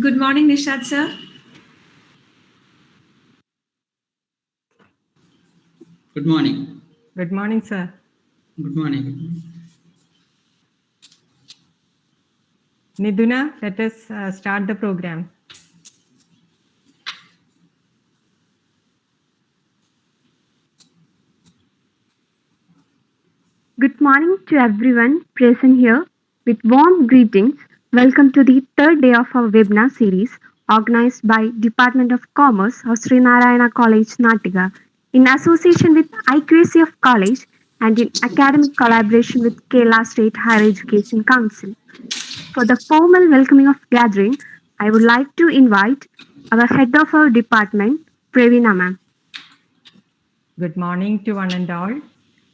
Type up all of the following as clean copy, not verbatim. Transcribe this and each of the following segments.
Good morning, Nishad sir. Good morning. Good morning, sir. Good morning. Niduna, let us start the program. Good morning to everyone present here. With warm greetings, welcome to the third day of our webinar series organized by Department of Commerce of Sree Narayana College, Nattika, in association with IQAC of College and in academic collaboration with Kerala State Higher Education Council. For the formal welcoming of gathering, I would like to invite our head of our department, Pravina ma'am. Good morning to one and all.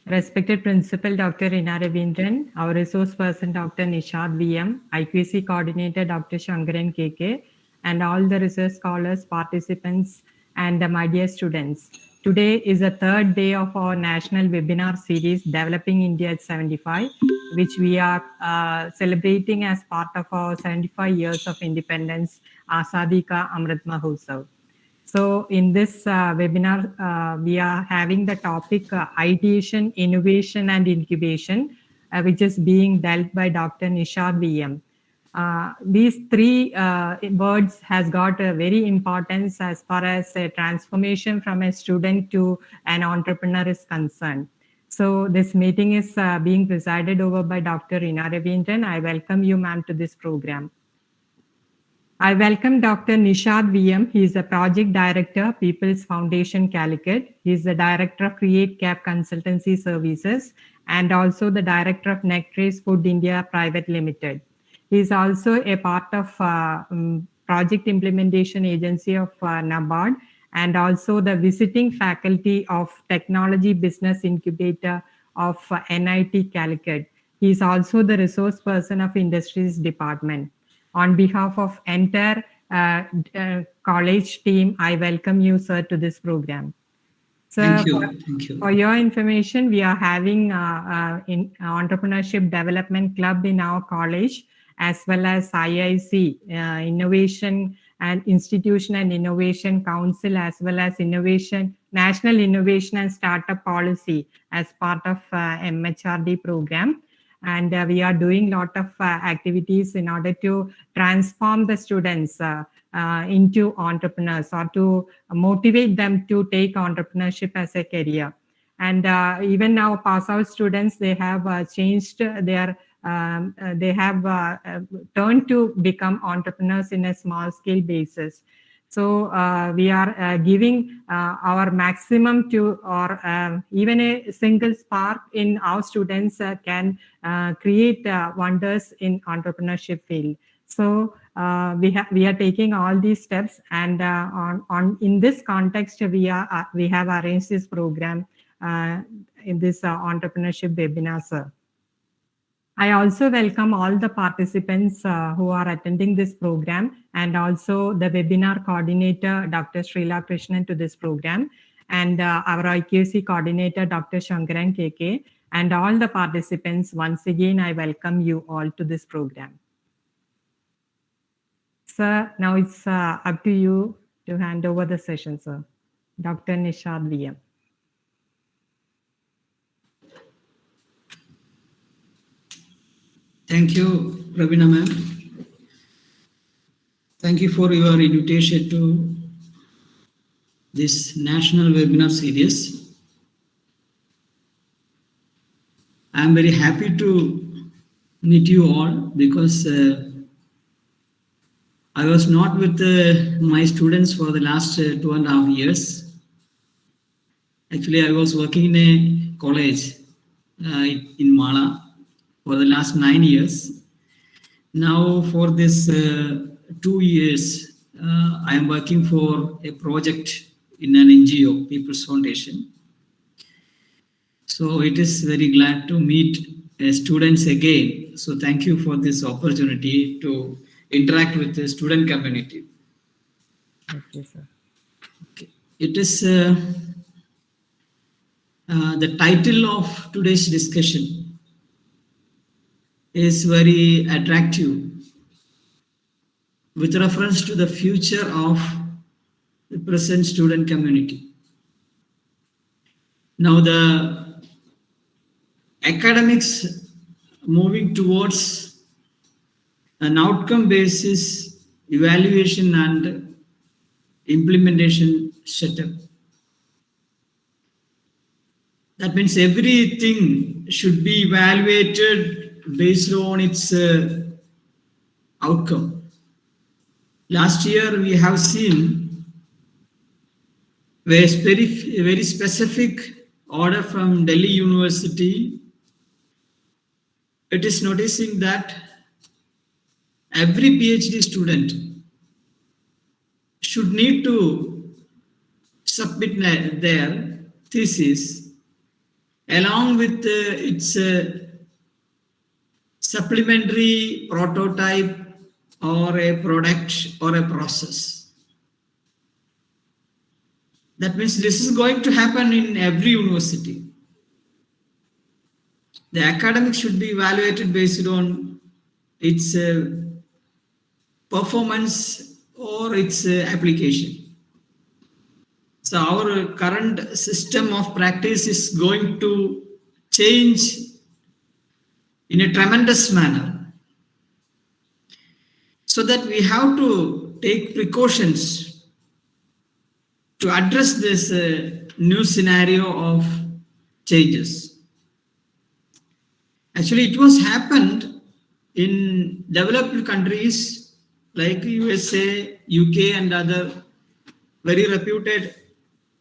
Respected Principal Dr. Rina Ravindran, our resource person Dr. Nishad VM, IQC Coordinator Dr. Shankaran KK, and all the research scholars, participants, and my dear students. Today is the third day of our national webinar series, Developing India at 75, which we are celebrating as part of our 75 years of independence, Azadi Ka Amrit Mahotsav. So in this webinar, we are having the topic ideation, innovation, and incubation, which is being dealt by Dr. Nishad VM. These three words has got a very importance as far as a transformation from a student to an entrepreneur is concerned. So this meeting is being presided over by Dr. Rina Ravindran. I welcome you, ma'am, to this program. I welcome Dr. Nishad VM. He is the Project Director, People's Foundation, Calicut. He is the Director of Create Cap Consultancy Services and also the Director of Nectar's Food India Private Limited. He is also a part of Project Implementation Agency of NABARD and also the visiting faculty of Technology Business Incubator of NIT Calicut. He is also the resource person of Industries Department. On behalf of entire college team, I welcome you, sir, to this program. Sir, Thank you. Thank you. For your information, we are having in Entrepreneurship Development Club in our college, as well as IIC, Innovation and Institution and Innovation Council, as well as National Innovation and Startup Policy as part of MHRD program. And we are doing a lot of activities in order to transform the students into entrepreneurs or to motivate them to take entrepreneurship as a career. And even now, pass out students, they have changed their, they have turned to become entrepreneurs in a small scale basis. So we are giving our maximum to, or even a single spark in our students can create wonders in entrepreneurship field. So we are taking all these steps, and in this context, we have arranged this program in this entrepreneurship webinar, sir. I also welcome all the participants who are attending this program and also the webinar coordinator, Dr. Srila Krishnan, to this program, and our IQC coordinator, Dr. Shankaran KK, and all the participants. Once again, I welcome you all to this program. Sir, now it's up to you to hand over the session, sir. Dr. Nishad VM. Thank you, Ravina ma'am. Thank you for your invitation to this national webinar series. I am very happy to meet you all because I was not with my students for the last 2.5 years. Actually, I was working in a college in Mala for the last 9 years. Now for this 2 years, I am working for a project in an NGO, People's Foundation. So it is very glad to meet students again. So thank you for this opportunity to interact with the student community. Okay, sir. Okay. It is the title of today's discussion is very attractive. with reference to the future of the present student community. Now the academics moving towards an outcome basis evaluation and implementation setup. That means everything should be evaluated based on its outcome. Last year we have seen a very specific order from Delhi University. It is noticing that every PhD student should need to submit their thesis along with its supplementary prototype or a product or a process. That means this is going to happen in every university. The academic should be evaluated based on its performance or its application. So our current system of practice is going to change in a tremendous manner, so that we have to take precautions to address this new scenario of changes. Actually, it was happened in developed countries like USA, UK and other very reputed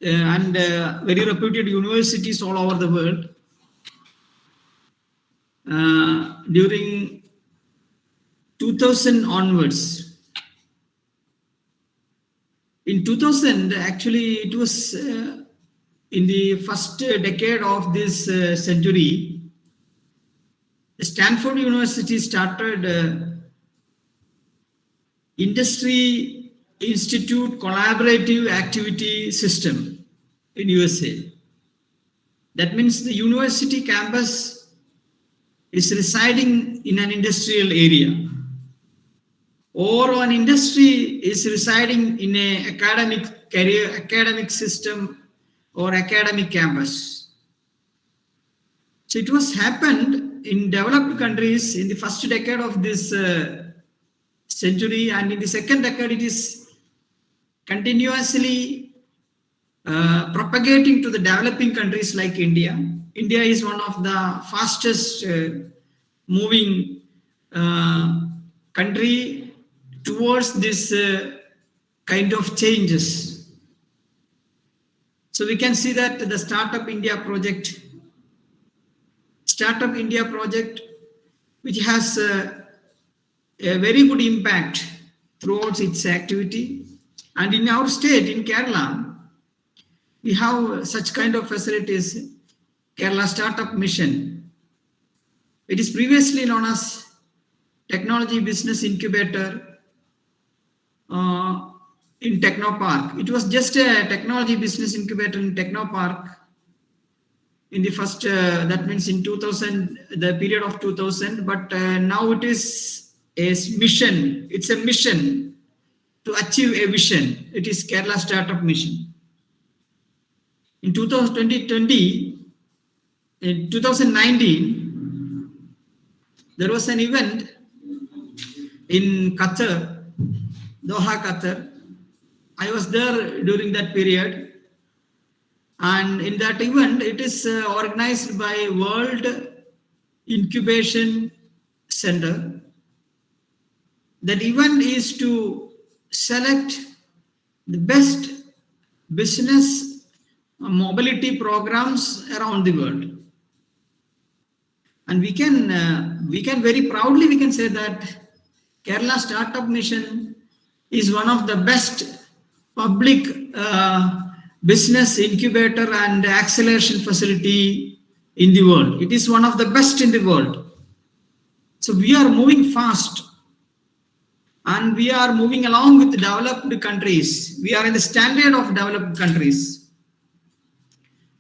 very reputed universities all over the world. During 2000 onwards. In 2000, actually, it was in the first decade of this century, Stanford University started Industry Institute Collaborative Activity System in USA. That means the university campus is residing in an industrial area, or an industry is residing in an academic system or academic campus. So it was happened in developed countries in the first decade of this century, and in the second decade it is continuously propagating to the developing countries like India. India is one of the fastest moving country towards this kind of changes. So we can see that the Startup India project, which has a very good impact throughout its activity. And in our state, in Kerala, we have such kind of facilities, Kerala Startup Mission. It is previously known as Technology Business Incubator in Technopark. It was just a Technology Business Incubator in Technopark in the first, that means in 2000, the period of 2000, but now it is a mission. It's a mission to achieve a vision. It is Kerala Startup Mission. In 2019, there was an event in Qatar, Doha, Qatar. I was there during that period. And in that event, it is organized by World Incubation Center. That event is to select the best business mobility programs around the world. And we can very proudly, we can say that Kerala Startup Mission is one of the best public business incubator and acceleration facility in the world. It is one of the best in the world. So we are moving fast, and we are moving along with the developed countries. We are in the standard of developed countries.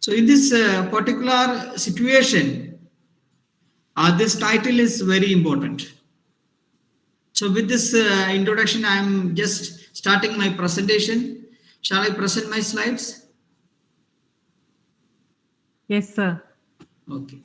So in this particular situation, this title is very important. So with this introduction, I'm just starting my presentation. Shall I present my slides? Yes, sir. Okay.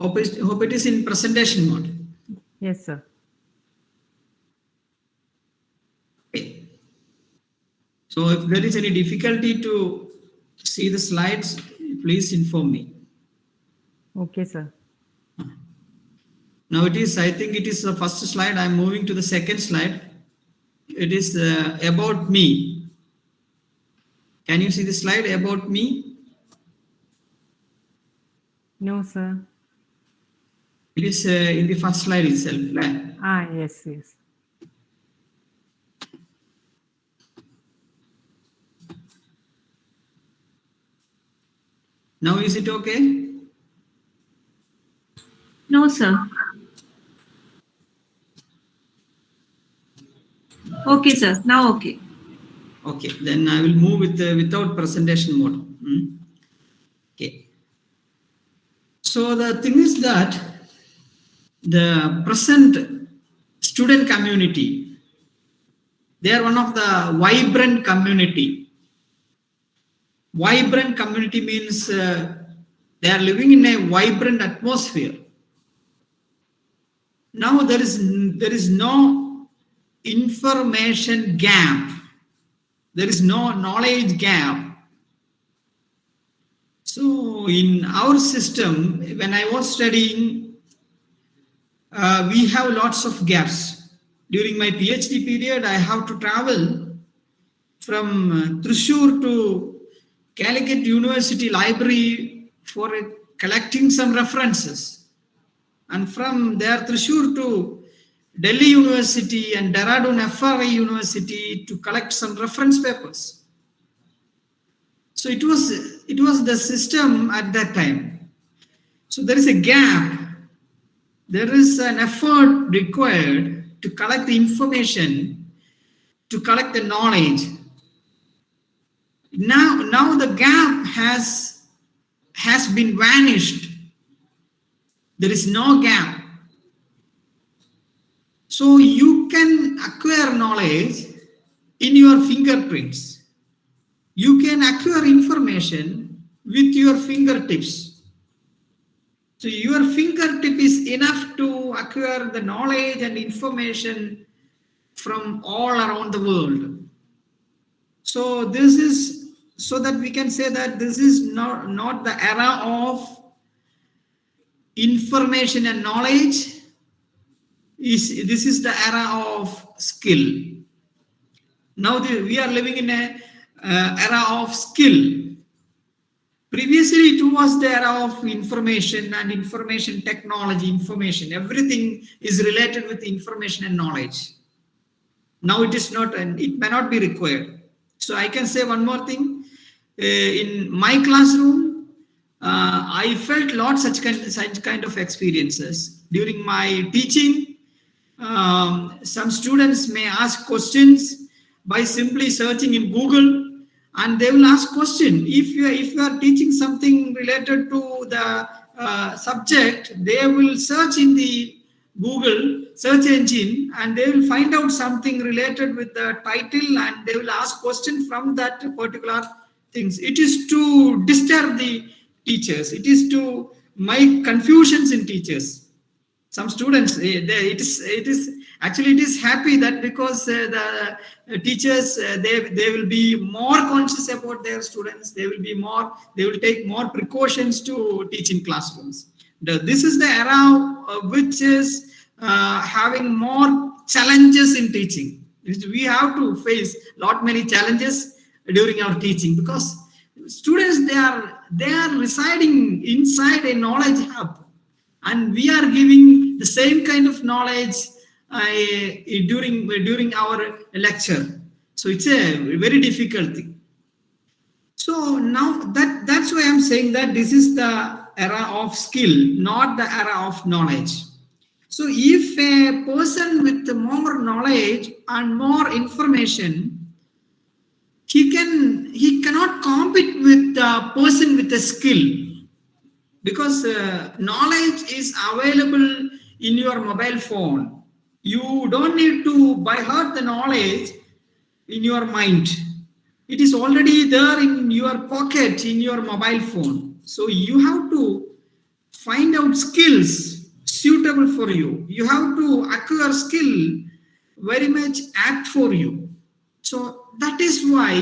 Hope it is in presentation mode. Yes, sir. Okay. So if there is any difficulty to see the slides, please inform me. Okay, sir. Now it is, I think it is the first slide. I'm moving to the second slide. It is about me. Can you see the slide about me? No, sir. It is in the first slide itself. Right? Yes, yes. Now is it okay? No, sir. Okay, sir. Now okay. Okay, then I will move with without presentation mode. Okay. So the thing is that the present student community, they are one of the vibrant community. Vibrant community means they are living in a vibrant atmosphere. Now there is no information gap. There is no knowledge gap. So in our system, when I was studying, we have lots of gaps. During my PhD period, I have to travel from Thrissur to Calicut University Library for collecting some references. And from there, Thrissur to Delhi University and Dehradun FRI University to collect some reference papers. So it was the system at that time. So there is a gap. There is an effort required to collect the information, to collect the knowledge. Now the gap has been vanished. There is no gap. So you can acquire knowledge in your fingerprints. You can acquire information with your fingertips. So your fingertip is enough to acquire the knowledge and information from all around the world. So this is so that we can say that this is not the era of information and knowledge. This is the era of skill. Now we are living in a era of skill. Previously, it was the era of information and information technology, information. Everything is related with information and knowledge. Now it is not, and it may not be required. So I can say one more thing. In my classroom, I felt such kind of experiences. During my teaching, some students may ask questions by simply searching in Google, and they will ask question. If you are teaching something related to the subject, they will search in the Google search engine and they will find out something related with the title, and they will ask question from that particular things. It is to disturb the teachers. It is to make confusions in teachers. Some students, it is happy that because the teachers they will be more conscious about their students. They will take more precautions to teach in classrooms. This is the era which is having more challenges in teaching. We have to face many challenges during our teaching because students they are residing inside a knowledge hub. And we are giving the same kind of knowledge during our lecture. So it's a very difficult thing. So now that's why I'm saying that this is the era of skill, not the era of knowledge. So if a person with more knowledge and more information he cannot compete with the person with a skill, because knowledge is available in your mobile phone. You don't need to by heart the knowledge in your mind. It is already there in your pocket, in your mobile phone. So you have to find out skills suitable for you. You have to acquire skill very much apt for you. So that is why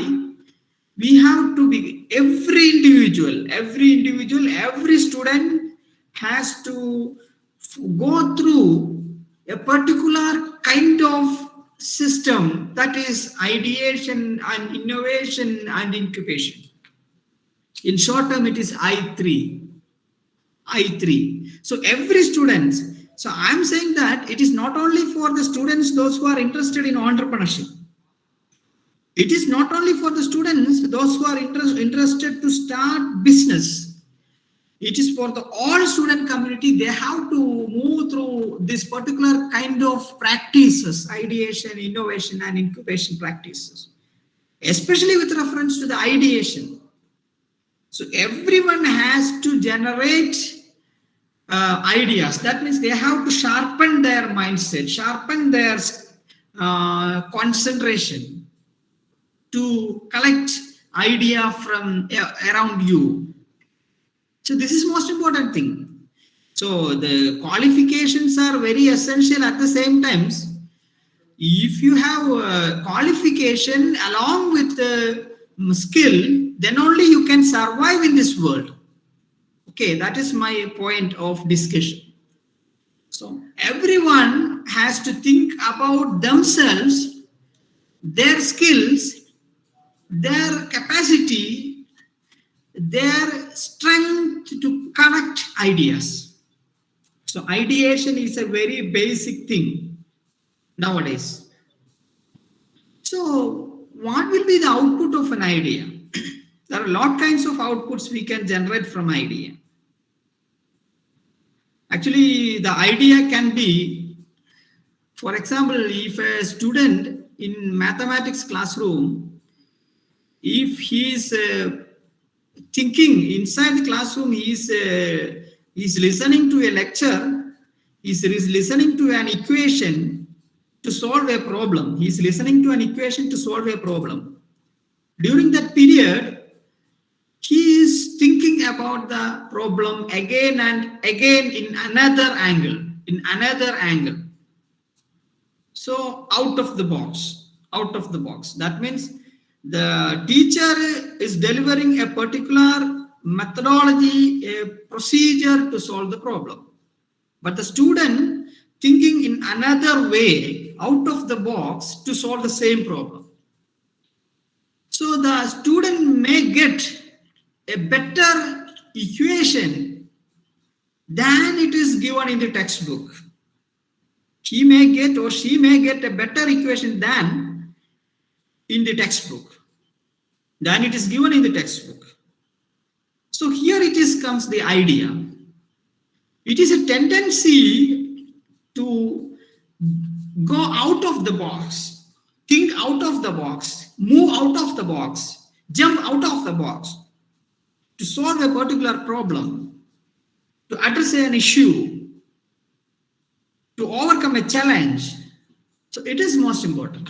we have to be, every individual, every student has to go through a particular kind of system, that is ideation and innovation and incubation. In short term, it is I3. So every student, so I'm saying that it is not only for the students, those who are interested in entrepreneurship. It is not only for the students, those who are interested to start business. It is for the all student community. They have to move through this particular kind of practices, ideation, innovation, and incubation practices, especially with reference to the ideation. So everyone has to generate ideas. That means they have to sharpen their mindset, sharpen their concentration to collect idea from around you. So this is most important thing. So the qualifications are very essential at the same times. If you have a qualification along with the skill, then only you can survive in this world. Okay, that is my point of discussion. So everyone has to think about themselves, their skills, their capacity, their strength to connect ideas. So ideation is a very basic thing nowadays. So what will be the output of an idea? There are a lot kinds of outputs we can generate from idea. Actually, the idea can be, for example, if a student in mathematics classroom, if he is thinking inside the classroom, he is listening to a lecture, he is listening to an equation to solve a problem. He is listening to an equation to solve a problem. During that period, he is thinking about the problem again and again in another angle. So out of the box. That means the teacher is delivering a particular methodology, a procedure to solve the problem. But the student thinking in another way, out of the box, to solve the same problem. So the student may get a better equation than it is given in the textbook. He may get or she may get a better equation than in the textbook, than it is given in the textbook. So here comes the idea. It is a tendency to go out of the box, think out of the box, move out of the box, jump out of the box to solve a particular problem, to address an issue, to overcome a challenge. So it is most important.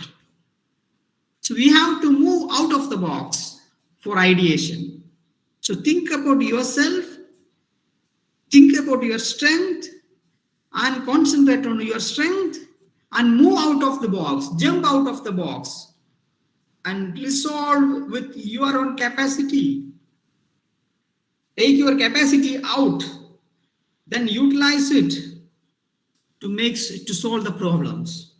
So we have to move out of the box for ideation. So think about yourself, think about your strength, and concentrate on your strength, and move out of the box, jump out of the box, and resolve with your own capacity. Take your capacity out, then utilize it to solve the problems.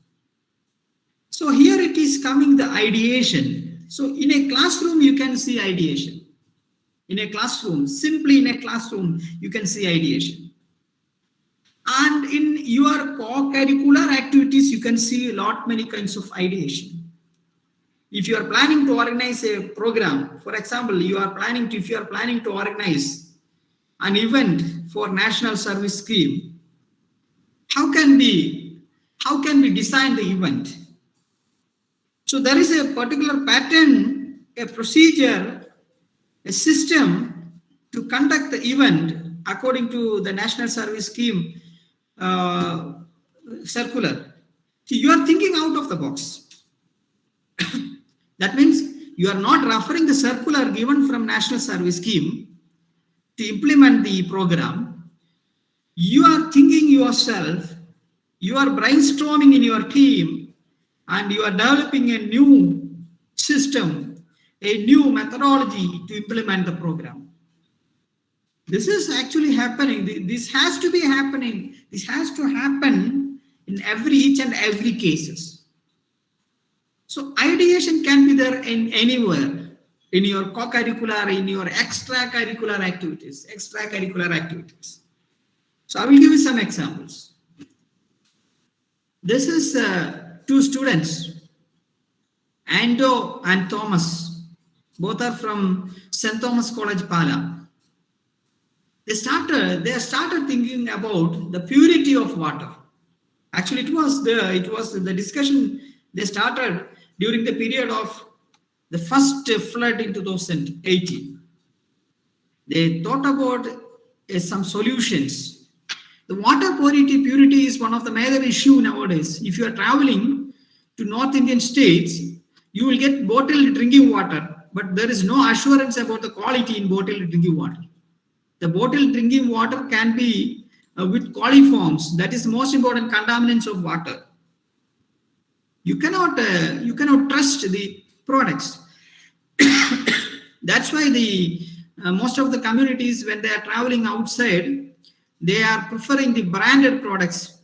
So here it is coming the ideation. So in a classroom, you can see ideation. In a classroom, simply in a classroom, you can see ideation. And in your co-curricular activities, you can see many kinds of ideation. If you are planning to organize a program, for example, if you are planning to organize an event for National Service Scheme, how can we design the event? So there is a particular pattern a procedure, a system to conduct the event according to the National Service Scheme circular. So you are thinking out of the box. That means you are not referring the circular given from National Service Scheme to implement the program. You are thinking yourself, you are brainstorming in your team, and you are developing a new system, a new methodology to implement the program. This is actually happening. This has to be happening. This has to happen in each and every cases. So ideation can be there in anywhere, in your co-curricular, in your extracurricular activities. So I will give you some examples. This is two students, Ando and Thomas. Both are from St. Thomas College, Pala. They started thinking about the purity of water. Actually, it was the discussion they started during the period of the first flood in 2018. They thought about some solutions. The water purity is one of the major issues nowadays. If you are traveling to North Indian states, you will get bottled drinking water, but there is no assurance about the quality in bottled drinking water. The bottled drinking water can be with coliforms. That is the most important contaminants of water. You cannot trust the products. That's why most of the communities, when they are traveling outside, they are preferring the branded products.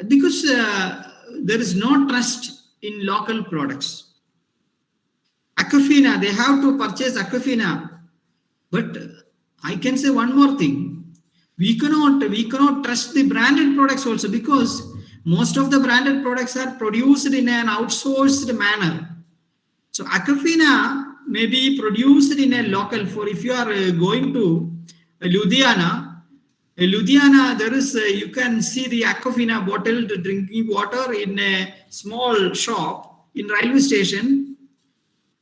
Because there is no trust in local products. Aquafina, they have to purchase Aquafina. But I can say one more thing. We cannot trust the branded products also, because most of the branded products are produced in an outsourced manner. So Aquafina may be produced in a local. For if you are going to Ludhiana, there is you can see the Aquafina bottled drinking water in a small shop in railway station.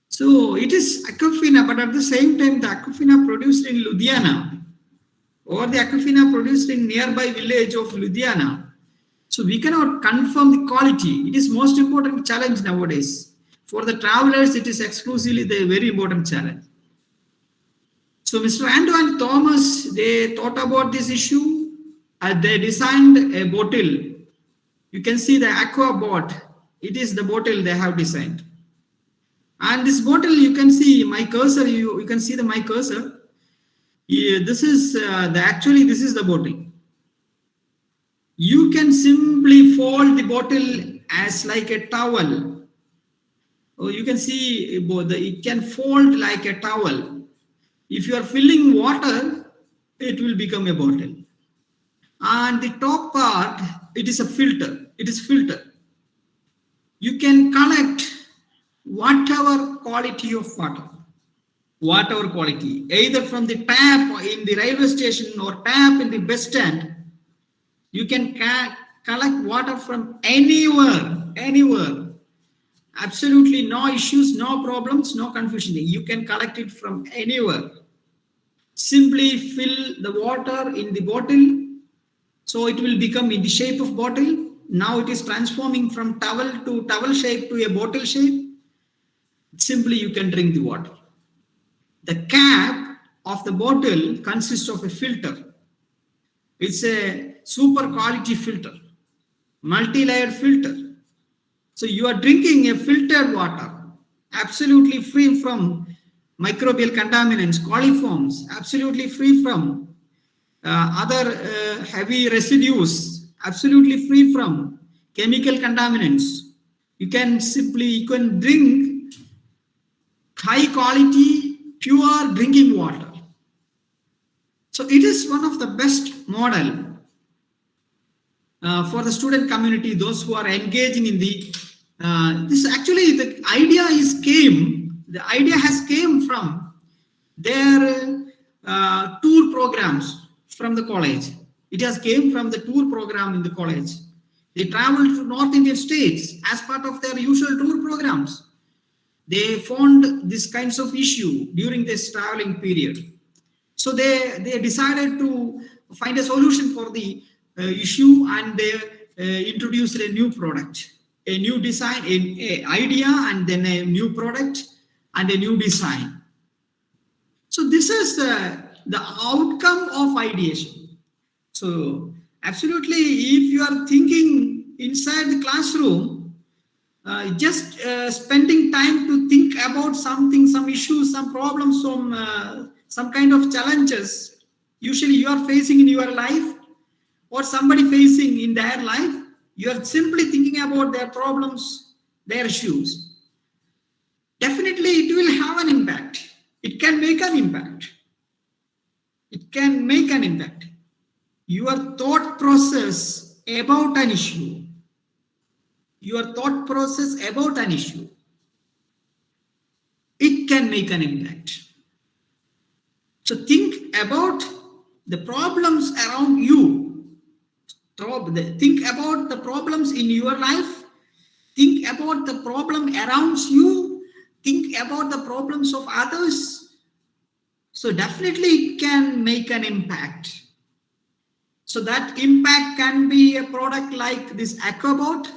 So it is Aquafina, but at the same time, the Aquafina produced in Ludhiana or the Aquafina produced in nearby village of Ludhiana. So we cannot confirm the quality. It is most important challenge nowadays. For the travelers, it is exclusively the very important challenge. So Mr. Ando and Thomas, they thought about this issue and they designed a bottle. You can see the aqua bot. It is the bottle they have designed. And this bottle, you can see my cursor. You can see my cursor. This is this is the bottle. You can simply fold the bottle as like a towel. Oh, you can see it can fold like a towel. If you are filling water, it will become a bottle. And the top part, it is a filter. It is filter. You can collect whatever quality of whatever quality, either from the tap in the railway station or tap in the bus stand. You can collect water from anywhere. Absolutely no issues, no problems, no confusion. You can collect it from anywhere. Simply fill the water in the bottle. So it will become in the shape of bottle. Now it is transforming from towel to towel shape to a bottle shape. Simply you can drink the water. The cap of the bottle consists of a filter. It's a super quality filter, multi-layered filter. So you are drinking a filtered water, absolutely free from microbial contaminants, coliforms, absolutely free from other heavy residues, absolutely free from chemical contaminants. You can drink high quality, pure drinking water. So it is one of the best model for the student community, those who are engaging in this. Actually, the idea has came from their tour programs from the college. It has came from the tour program in the college. They travel to North Indian states as part of their usual tour programs. They found this kinds of issue during this traveling period. So they decided to find a solution for the issue, and they introduced a new product, a new design, a idea, and then a new product and a new design. So this is the outcome of ideation. So absolutely, if you are thinking inside the classroom, just spending time to think about something, some issues, some problems, some kind of challenges usually you are facing in your life or somebody facing in their life, you are simply thinking about their problems, their issues. Definitely it will have an impact. It can make an impact. It can make an impact. Your thought process about an issue. Your thought process about an issue. It can make an impact. So think about the problems around you. Think about the problems in your life. Think about the problem around you. Think about the problems of others. So definitely it can make an impact. So that impact can be a product like this Aquabot,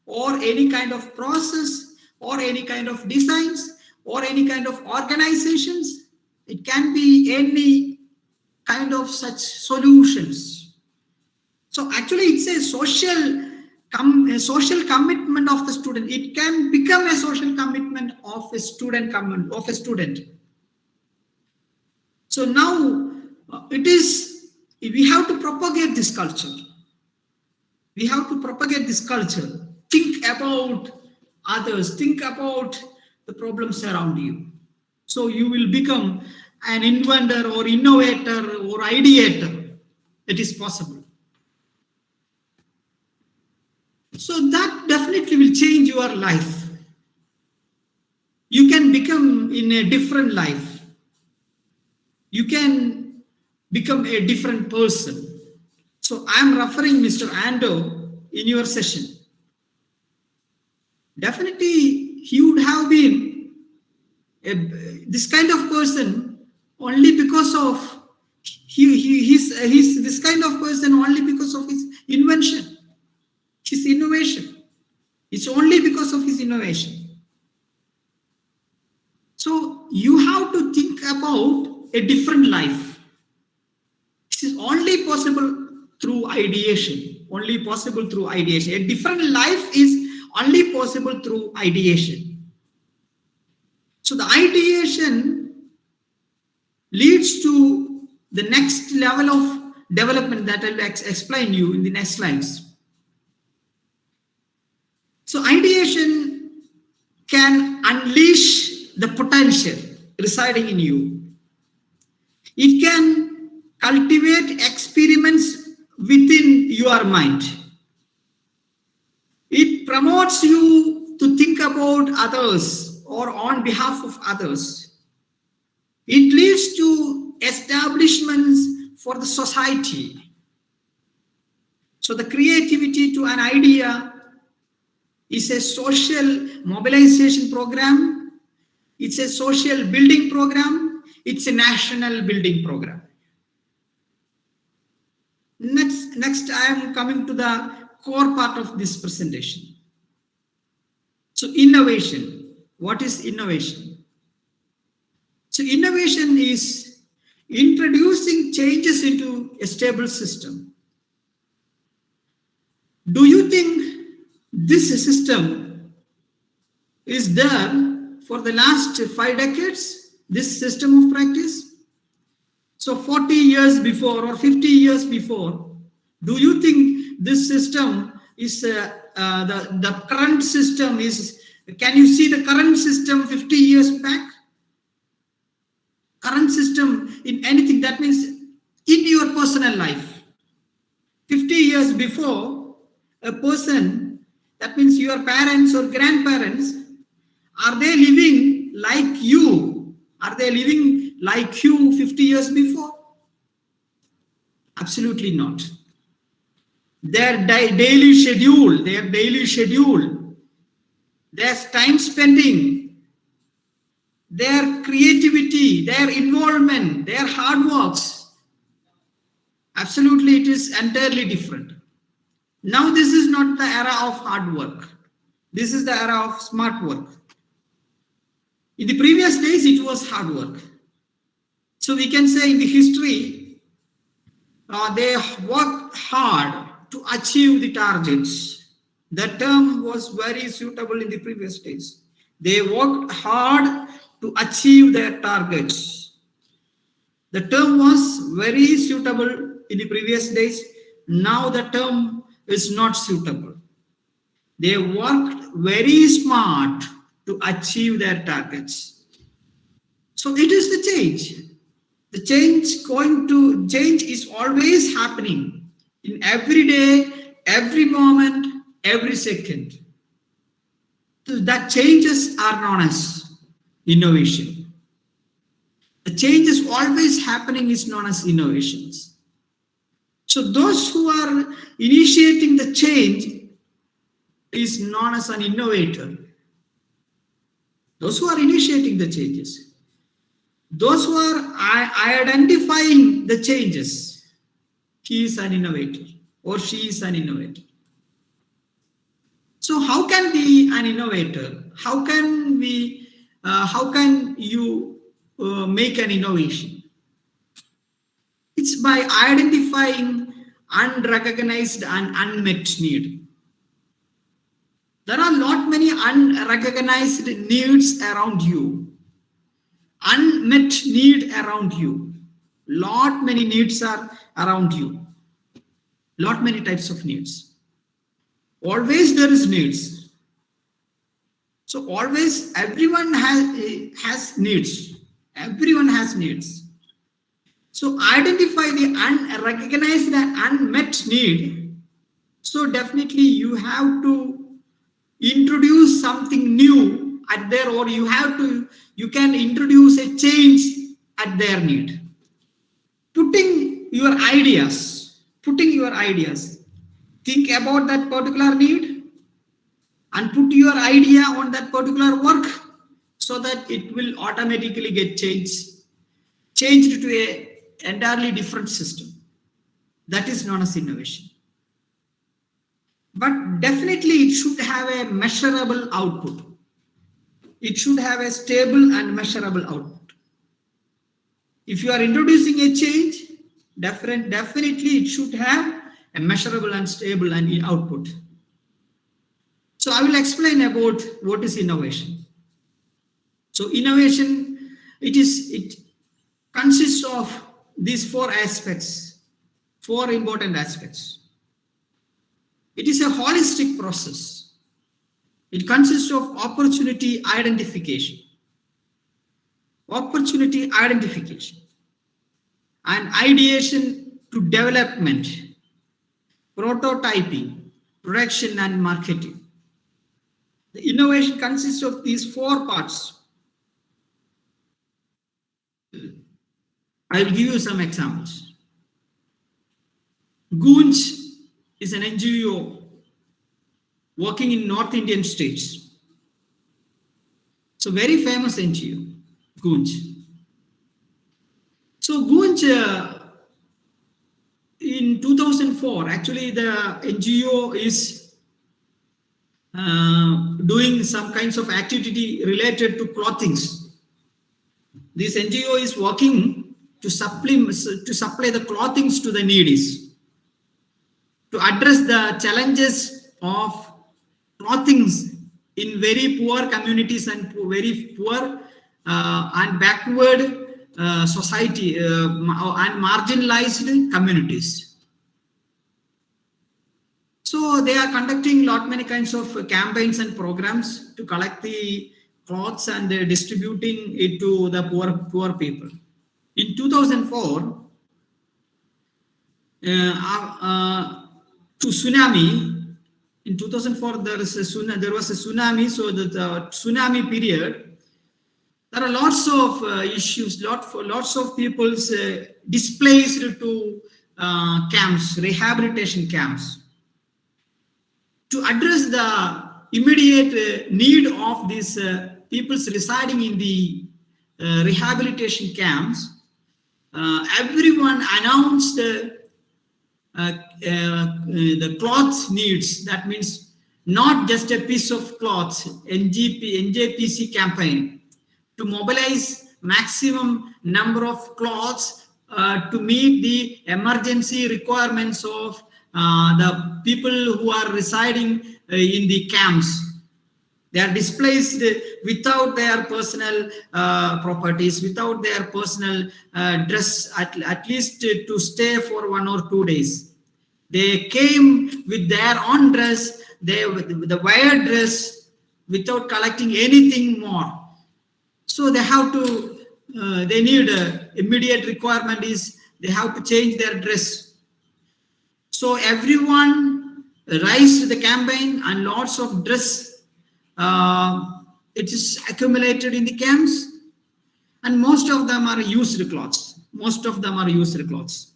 or any kind of process, or any kind of designs, or any kind of organizations. It can be any kind of such solutions. So actually it's a social commitment of the student. It can become a social commitment of a student. So now we have to propagate this culture. We have to propagate this culture. Think about others. Think about the problems around you. So you will become an inventor or innovator or ideator. It is possible. So that definitely will change your life. You can become in a different life. You can become a different person. So I am referring Mr. Ando in your session. Definitely he would have been this kind of person only because of he's this kind of person only because of his invention, his innovation. It's only because of his innovation. So you have to think about a different life. This is only possible through ideation. Only possible through ideation. A different life is only possible through ideation. So the ideation leads to the next level of development that I will explain you in the next slides. So ideation can unleash the potential residing in you. It can cultivate experiments within your mind. It promotes you to think about others or on behalf of others. It leads to establishments for the society. So the creativity to an idea is a social mobilization program. It's a social building program. It's a national building program. Next, I am coming to the core part of this presentation. So innovation. What is innovation? So innovation is introducing changes into a stable system. Do you think this system is there for the last 5 decades, this system of practice? So 40 years before or 50 years before, do you think this system is the current system is, can you see the current system 50 years back? Current system in anything, that means in your personal life. 50 years before, a person, that means your parents or grandparents, are they living like you? Are they living like you 50 years before? Absolutely not. their daily schedule, their time spending, their creativity, their involvement, their hard works. Absolutely, it is entirely different. Now, this is not the era of hard work. This is the era of smart work. In the previous days, it was hard work. So we can say in the history, they worked hard to achieve the targets. The term was very suitable in the previous days. They worked hard to achieve their targets. The term was very suitable in the previous days. Now the term is not suitable. They worked very smart to achieve their targets. So it is the change. The change is always happening in every day, every moment, every second. So that changes are known as innovation. The change is always happening is known as innovations. So those who are initiating the change is known as an innovator. Those who are initiating the changes, those who are identifying the changes, he is an innovator or she is an innovator. So how can be an innovator? How can you make an innovation? It's by identifying unrecognized and unmet need. There are not many unrecognized needs around you, unmet need around you. Lot many needs are around you. Lot many types of needs. Always there is needs. So always everyone has needs. Everyone has needs. So identify the unrecognized and unmet need. So definitely you have to introduce something new at there, or you can introduce a change at their need. Putting your ideas, think about that particular need and put your idea on that particular work so that it will automatically get changed to a entirely different system. That is known as innovation. But definitely it should have a measurable output. It should have a stable and measurable output. If you are introducing a change, definitely it should have a measurable and stable and output. So I will explain about what is innovation. So innovation, it consists of these four important aspects. It is a holistic process. It consists of opportunity identification, and ideation to development, prototyping, production, and marketing. The innovation consists of these four parts. I will give you some examples. Gunj is an NGO working in North Indian states. So very famous NGO, Gunj. So Gunj, in 2004, actually the NGO is doing some kinds of activity related to clothings. This NGO is working to supply the clothings to the needies, to address the challenges of clothings in very poor communities and very poor and backward society and marginalized communities. So they are conducting many kinds of campaigns and programs to collect the clothes and distributing it to the poor people. In 2004, to tsunami. In 2004, there was a tsunami. So the tsunami period, there are lots of issues. Lots of people displaced to camps, rehabilitation camps. to address the immediate need of these peoples residing in the rehabilitation camps, everyone announced the cloth needs. That means not just a piece of cloth, NJPC campaign, to mobilize maximum number of cloths to meet the emergency requirements of the people who are residing in the camps. They are displaced without their personal properties, without their personal dress, at least to stay for 1 or 2 days. They came with their own dress, the wired dress, without collecting anything more. So they have to, they need immediate requirement is they have to change their dress. So everyone raised the campaign and lots of dress it is accumulated in the camps, and most of them are used clothes. Most of them are used clothes.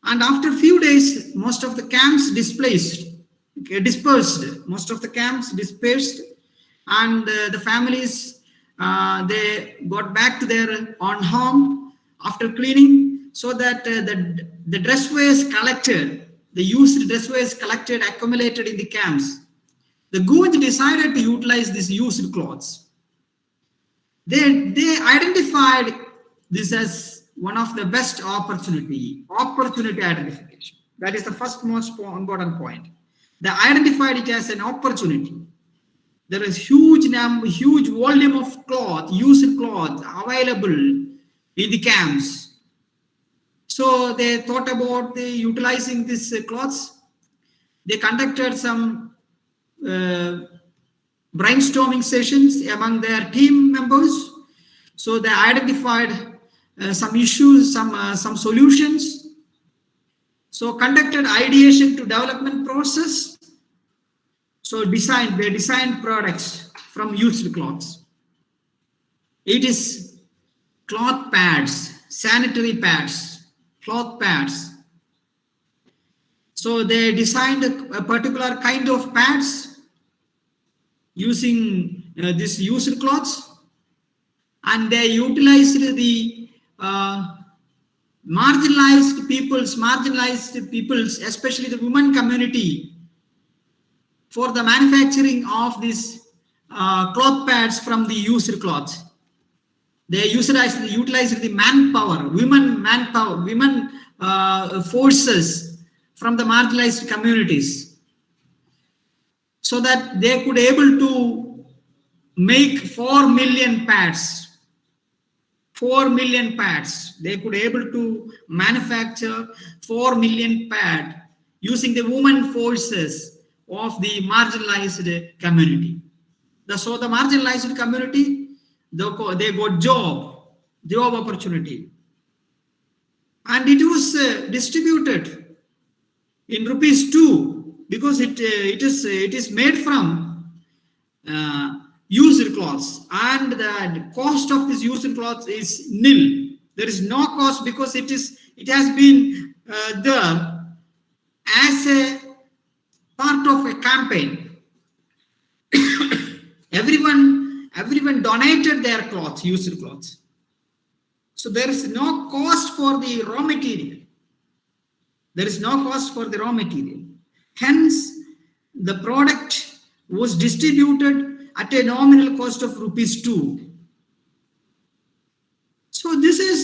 And after a few days, most of the camps dispersed. Most of the camps dispersed, and the families they got back to their own home after cleaning, so that the dress waste collected, the used dress waste collected, accumulated in the camps. The Goonj decided to utilize these used clothes. They identified this as one of the best opportunity identification. That is the first most important point. They identified it as an opportunity. There is huge volume of cloth, used cloth available in the camps. So they thought about utilizing these cloths. They conducted some brainstorming sessions among their team members. So they identified some issues, some solutions. So conducted ideation to development process. So they designed products from used cloths. It is cloth pads, sanitary pads, cloth pads. So they designed a particular kind of pads using this used cloths, and they utilized the marginalized peoples, especially the women community, for the manufacturing of these cloth pads from the used cloths. They utilized the manpower, women forces from the marginalized communities, so that they could able to make 4 million pads. 4 million pads. They could able to manufacture 4 million pads using the women forces of the marginalized community. So the marginalized community, they got job opportunity, and it was distributed in ₹2, because it is made from used cloths, and the cost of this used cloth is nil. There is no cost, because it has been there as a part of a campaign. everyone donated their clothes, used clothes. So there is no cost for the raw material. There is no cost for the raw material. Hence, the product was distributed at a nominal cost of ₹2. So this is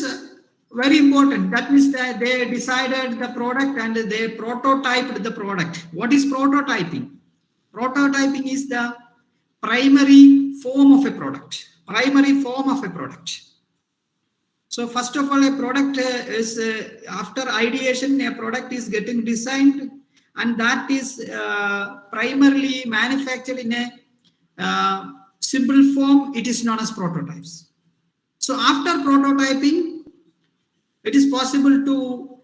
very important. That means that they decided the product and they prototyped the product. What is prototyping? Prototyping is the primary form of a product. So first of all, a product is after ideation, a product is getting designed, and that is primarily manufactured in a simple form. It is known as prototypes. So after prototyping, it is possible to,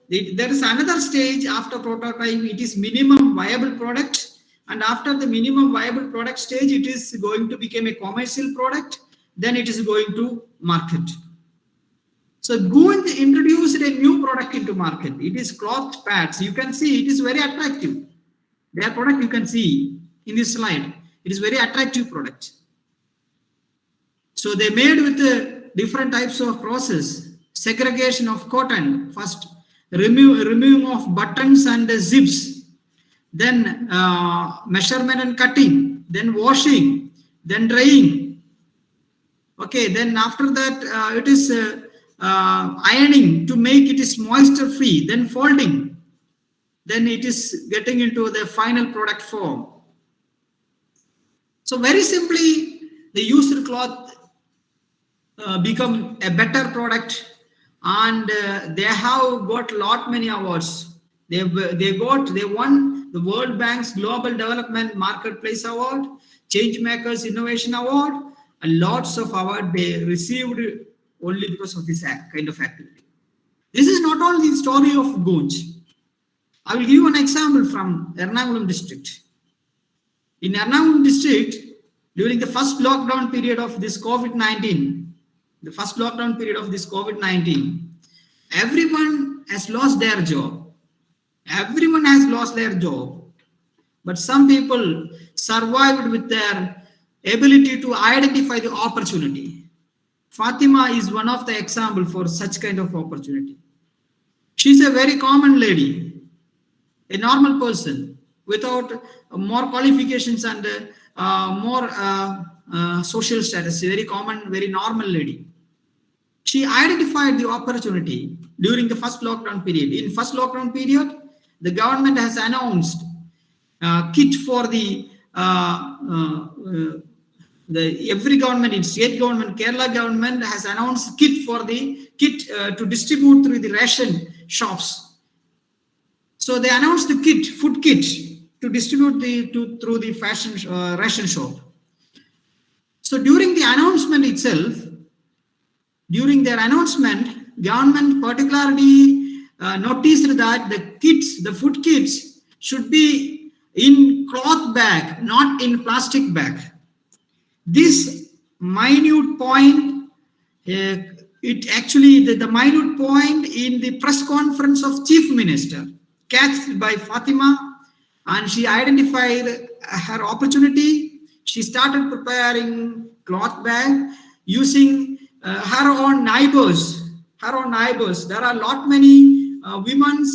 there is another stage after prototyping. It is minimum viable product, and after the minimum viable product stage, it is going to become a commercial product. Then it is going to market. So Goonj introduced a new product into market. It is cloth pads. You can see it is very attractive. Their product you can see in this slide. It is very attractive product. So they made with different types of process. Segregation of cotton first, removing of buttons and zips, then measurement and cutting, then washing, then drying. Okay, then after that it is ironing to make it is moisture free, then folding, then it is getting into the final product form. So very simply, the used cloth become a better product, and they have got lot many awards. They won the World Bank's Global Development Marketplace Award, Change Makers Innovation Award, and lots of awards they received only because of this kind of activity. This is not only the story of Gonj. I will give you an example from Ernakulam district. In Ernakulam district, during the first lockdown period of this COVID-19, everyone has lost their job. Everyone has lost their job. But some people survived with their ability to identify the opportunity. Fatima is one of the examples for such kind of opportunity. She's a very common lady, a normal person without more qualifications and more social status, a very common, very normal lady. She identified the opportunity during the first lockdown period. In first lockdown period, the government has announced kit for the every government, in state government, Kerala government has announced kit to distribute through the ration shops. So they announced the kit, food kit, to distribute through the ration shop. So during the announcement itself, during their announcement, government particularly noticed that the food kits should be in cloth bag, not in plastic bag. This minute point, the minute point in the press conference of Chief Minister, catched by Fatima, and she identified her opportunity. She started preparing cloth bag using her own neighbors. There are lot many women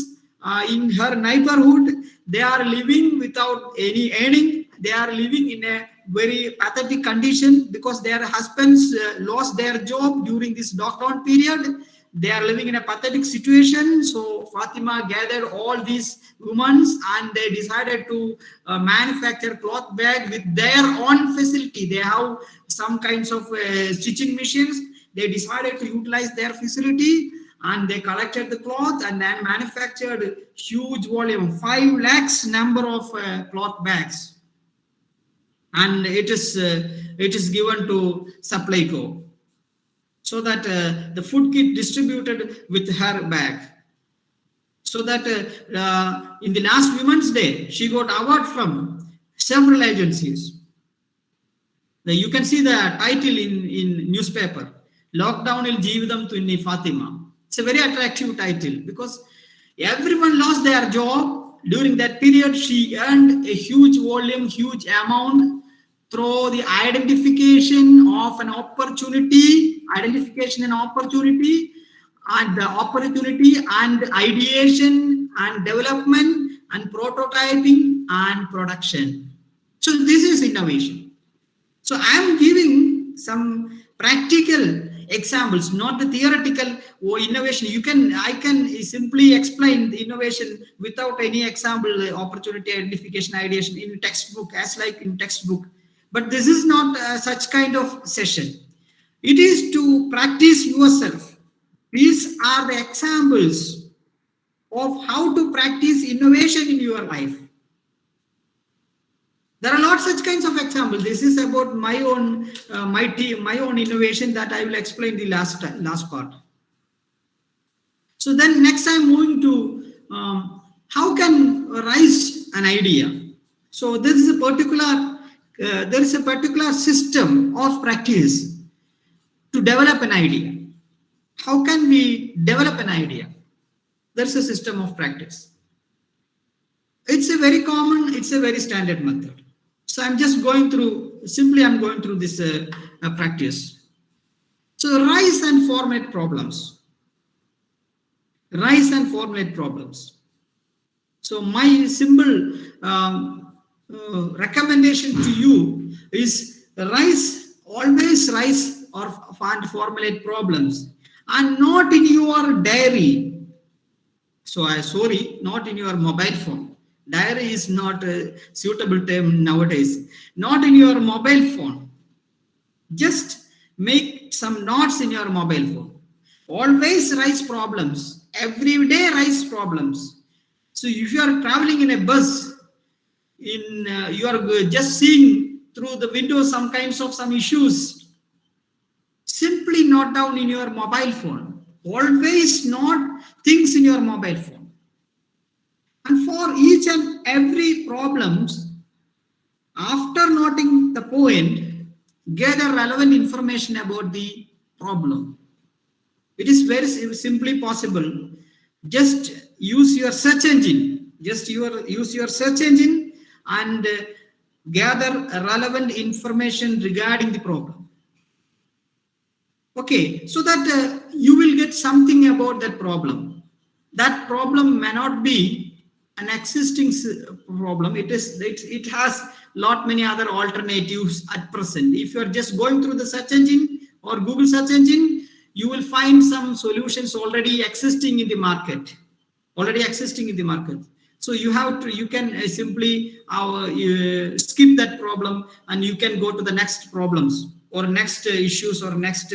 in her neighborhood. They are living without any earning. They are living in a very pathetic condition because their husbands lost their job during this lockdown period. They are living in a pathetic situation. So Fatima gathered all these women and they decided to manufacture cloth bag with their own facility. They have some kinds of stitching machines. They decided to utilize their facility and they collected the cloth and then manufactured huge volume, 5 lakhs number of cloth bags. And it is given to Supplyco, so that the food kit distributed with her bag. So that in the last Women's Day, she got award from several agencies. You can see the title in newspaper, Lockdown il Jeevitham Tunni Fatima. It's a very attractive title because everyone lost their job. During that period, she earned a huge volume, huge amount through the identification and opportunity, and the opportunity and ideation and development and prototyping and production. So this is innovation. So I am giving some practical examples, not the theoretical innovation. I can simply explain the innovation without any example, opportunity, identification, ideation in textbook, as like in textbook. But this is not such kind of session. It is to practice yourself. These are the examples of how to practice innovation in your life. There are lots such kinds of examples. This is about my own innovation that I will explain the last part. So then next I'm moving to how can rise an idea. So this is there is a particular system of practice to develop an idea. How can we develop an idea? There's a system of practice. It's a very common, it's a very standard method. So I'm just going through, simply I'm going through this practice. So rise and formulate problems. Rise and formulate problems. So my simple recommendation to you is always rise or and formulate problems, and not in your diary. So sorry, not in your mobile phone. Diary is not a suitable term nowadays. Not in your mobile phone. Just make some notes in your mobile phone. Always rise problems. Every day rise problems. So if you are traveling in a bus, you are just seeing through the window some issues. Simply note down in your mobile phone. Always note things in your mobile phone. And for each and every problems, after noting the point, gather relevant information about the problem. It is very simply possible. Just use your search engine. Use your search engine and gather relevant information regarding the problem. Okay, so that you will get something about that problem. That problem may not be an existing problem. It has lot many other alternatives at present. If you are just going through the search engine or Google search engine, you will find some solutions already existing in the market. So you can simply skip that problem, and you can go to the next problems or next issues or next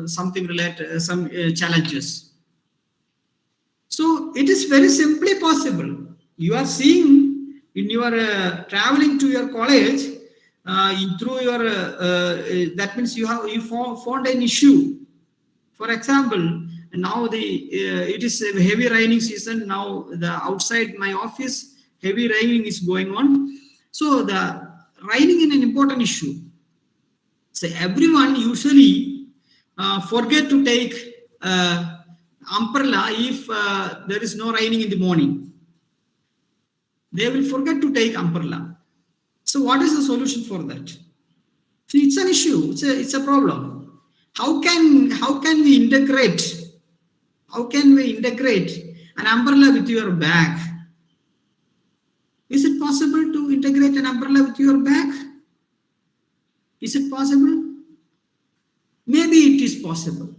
something related, some challenges. So it is very simply possible. You are seeing in your traveling to your college through your that means you found an issue. For example, now it is a heavy raining season. Now the outside my office, heavy raining is going on. So the raining is an important issue. So everyone usually forget to take umbrella if there is no raining in the morning. They will forget to take umbrella. So what is the solution for that? So it's an issue. It's a problem. How can we integrate? How can we integrate an umbrella with your bag? Is it possible to integrate an umbrella with your bag? Is it possible? Maybe it is possible.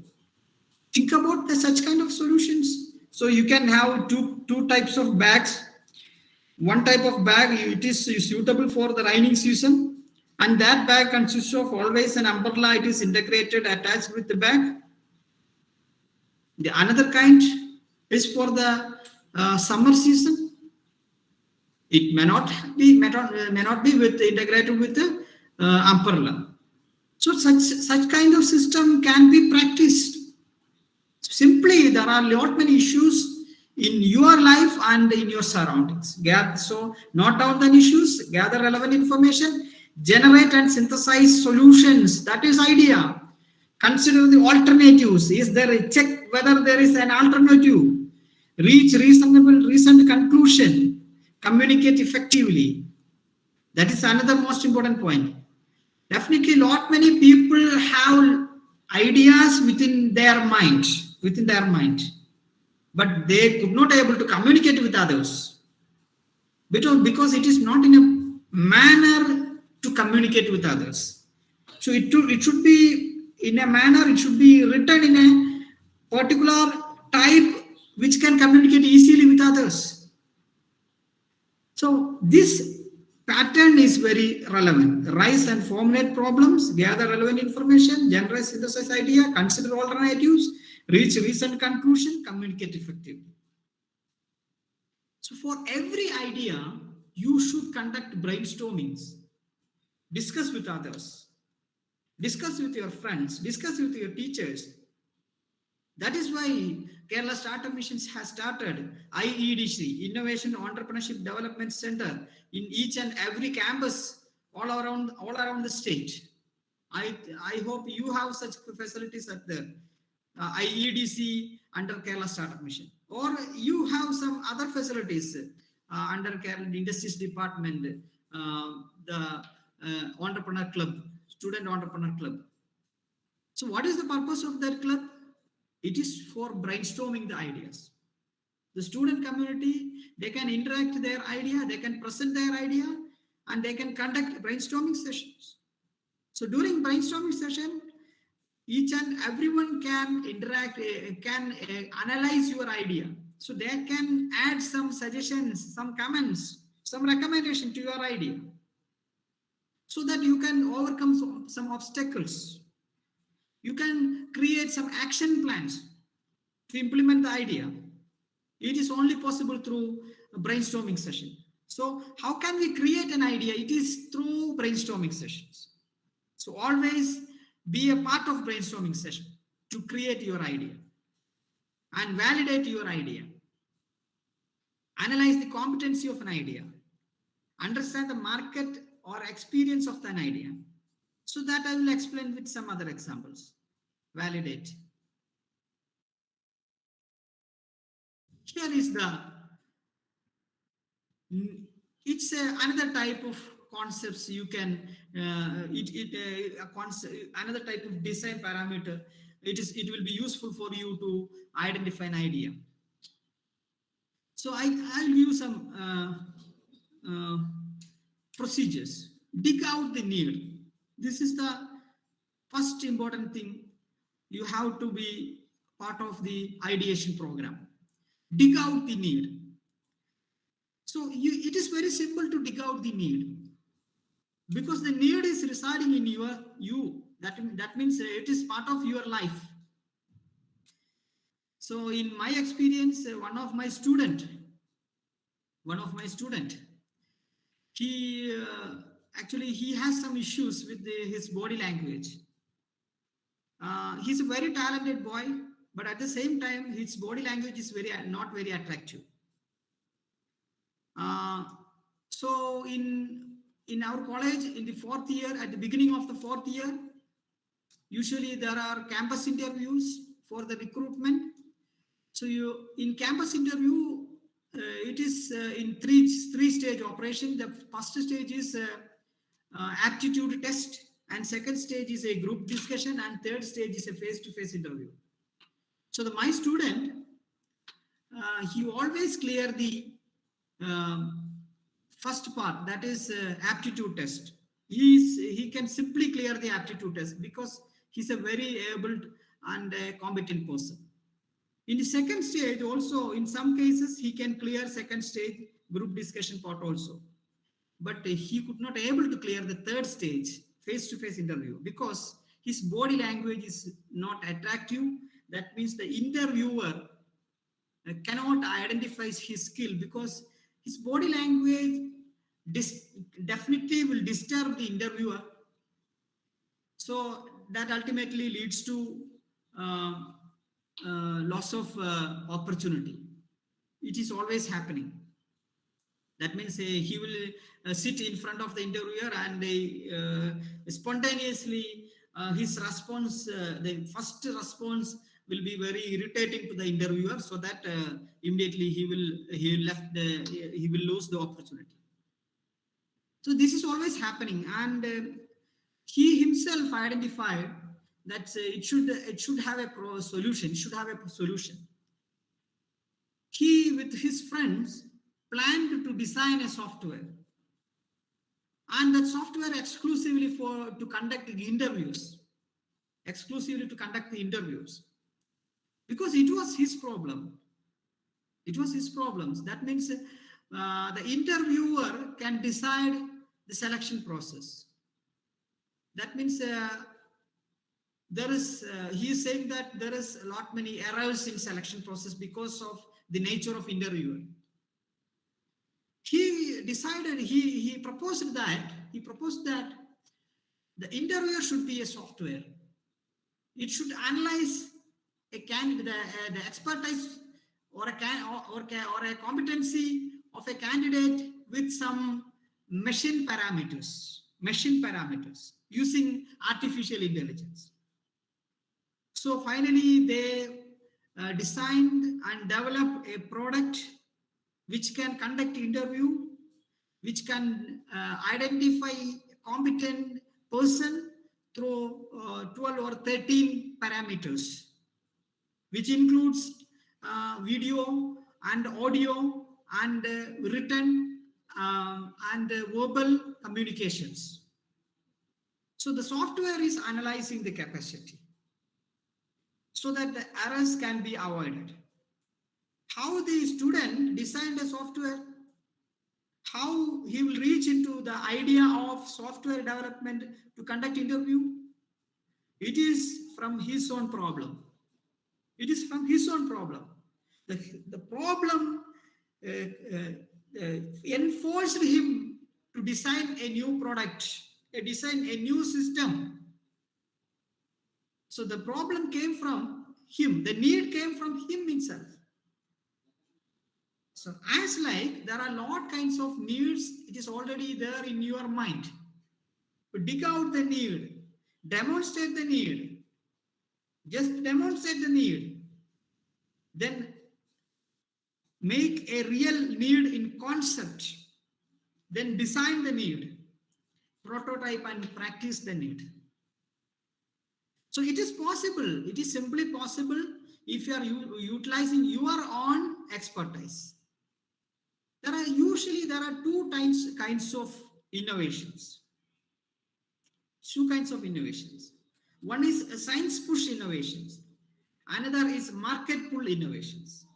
Think about such kind of solutions. So you can have two types of bags. One type of bag, it is suitable for the raining season, and that bag consists of always an umbrella. It is integrated, attached with the bag. The another kind is for the summer season. It may not be integrated with the umbrella. So such kind of system can be practiced. Simply, there are lot many issues in your life and in your surroundings. So note down the issues, gather relevant information, generate and synthesize solutions. That is idea. Consider the alternatives. Is there a check whether there is an alternative? Reach reasoned conclusion. Communicate effectively. That is another most important point. Definitely, lot many people have ideas within their mind, but they could not able to communicate with others because it is not in a manner to communicate with others. So it should be in a manner, it should be written in a particular type which can communicate easily with others. So this pattern is very relevant. Rise and formulate problems, gather relevant information, generate synthesize idea, consider alternatives, reach reasoned conclusion, communicate effectively. So for every idea, you should conduct brainstormings, discuss with others, discuss with your friends, discuss with your teachers. That is why Kerala Startup Missions has started IEDC, Innovation Entrepreneurship Development Center, in each and every campus all around the state. I hope you have such facilities at the IEDC under Kerala Startup Mission, or you have some other facilities under Kerala Industries Department, the Entrepreneur Club, Student Entrepreneur Club. So what is the purpose of that club? It is for brainstorming the ideas. The student community, they can interact their idea, they can present their idea, and they can conduct brainstorming sessions. So during brainstorming session, each and everyone can interact, can analyze your idea. So they can add some suggestions, some comments, some recommendation to your idea, so that you can overcome some obstacles. You can create some action plans to implement the idea. It is only possible through a brainstorming session. So how can we create an idea? It is through brainstorming sessions. So always be a part of brainstorming session to create your idea and validate your idea. Analyze the competency of an idea. Understand the market or experience of an idea. So that I will explain with some other examples. Validate. Here is it's another type of concepts you can another type of design parameter. It will be useful for you to identify an idea. So I'll use some procedures. Dig out the need. This is the first important thing. You have to be part of the ideation program. Dig out the need. So it is very simple to dig out the need, because the need is residing in you. That means it is part of your life. So in my experience, one of my student, he actually he has some issues with his body language. He's a very talented boy, but at the same time, his body language is not very attractive. So in our college, in the 4th year, at the beginning of the 4th year, usually there are campus interviews for the recruitment. So in campus interview, it is in three stage operation. The first stage is aptitude test, and second stage is a group discussion, and third stage is a face-to-face interview. So my student, he always clear the first part, that is aptitude test. He can simply clear the aptitude test because he's a very able and competent person. In the second stage also, in some cases, he can clear second stage group discussion part also. But he could not able to clear the third stage face-to-face interview because his body language is not attractive. That means the interviewer cannot identify his skill because his body language definitely will disturb the interviewer. So that ultimately leads to loss of opportunity. It is always happening. That means he will sit in front of the interviewer and spontaneously his response, the first response will be very irritating to the interviewer, so that immediately he will lose the opportunity. So this is always happening, and he himself identified that it should have a solution. It should have a solution. He, with his friends, planned to design a software, and that software exclusively to conduct the interviews, because it was his problem. It was his problems. That means the interviewer can decide the selection process. That means he is saying that there is a lot many errors in selection process because of the nature of interviewer. He decided, he proposed that the interviewer should be a software. It should analyze a candidate, the expertise or a competency of a candidate with some machine parameters using artificial intelligence. So finally, they designed and developed a product which can conduct interview, which can identify competent person through 12 or 13 parameters, which includes video and audio and written and verbal communications. So the software is analyzing the capacity so that the errors can be avoided. How the student designed the software, how he will reach into the idea of software development to conduct interview, it is from his own problem. It is from his own problem. The problem enforced him to design a new product, design a new system. So the problem came from him. The need came from him himself. So as like there are lot kinds of needs, it is already there in your mind. To dig out the need, demonstrate the need, just demonstrate the need, then make a real need in concept, then design the need, prototype and practice the need. So it is possible, it is simply possible if you are utilizing your own expertise. There are two kinds of innovations. Two kinds of innovations. One is science push innovations. Another is market pull innovations.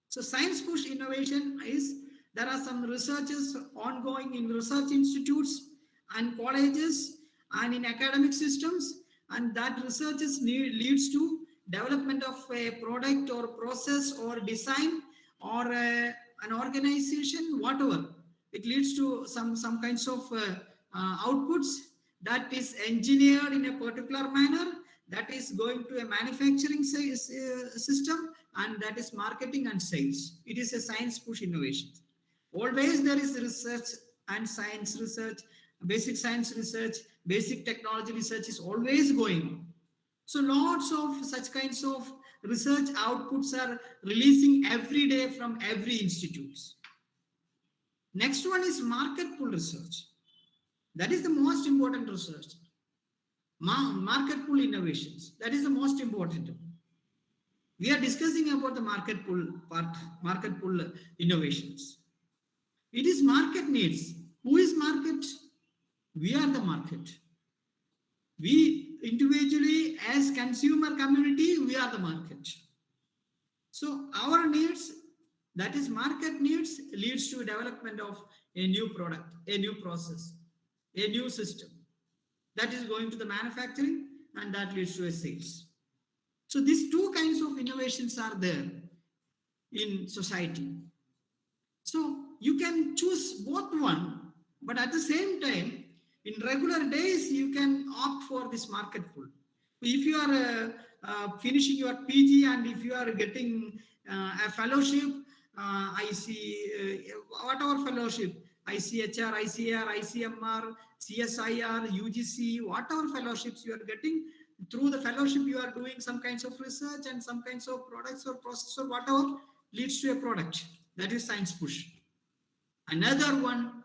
So science push innovation is there are some researches ongoing in research institutes and colleges and in academic systems, and that research leads to development of a product or process or design or an organization, whatever. It leads to some kinds of outputs that is engineered in a particular manner, that is going to a manufacturing system, and that is marketing and sales. It is a science push innovation. Always there is research and science research, basic science research, basic technology research is always going on. So lots of such kinds of research outputs are releasing every day from every institute. Next one is market pull research. That is the most important research. Market pull innovations. That is the most important. We are discussing about the market pull part, market pull innovations. It is market needs. Who is market? We are the market. We individually as consumer community, we are the market. So our needs, that is market needs, leads to development of a new product, a new process, a new system. That is going to the manufacturing, and that leads to a sales. So these two kinds of innovations are there in society. So you can choose both one, but at the same time, in regular days, you can opt for this market pull. If you are finishing your PG and if you are getting a fellowship, whatever fellowship, ICHR, ICR, ICMR, CSIR, UGC, whatever fellowships you are getting, through the fellowship you are doing some kinds of research and some kinds of products or process or whatever leads to a product. That is science push. Another one,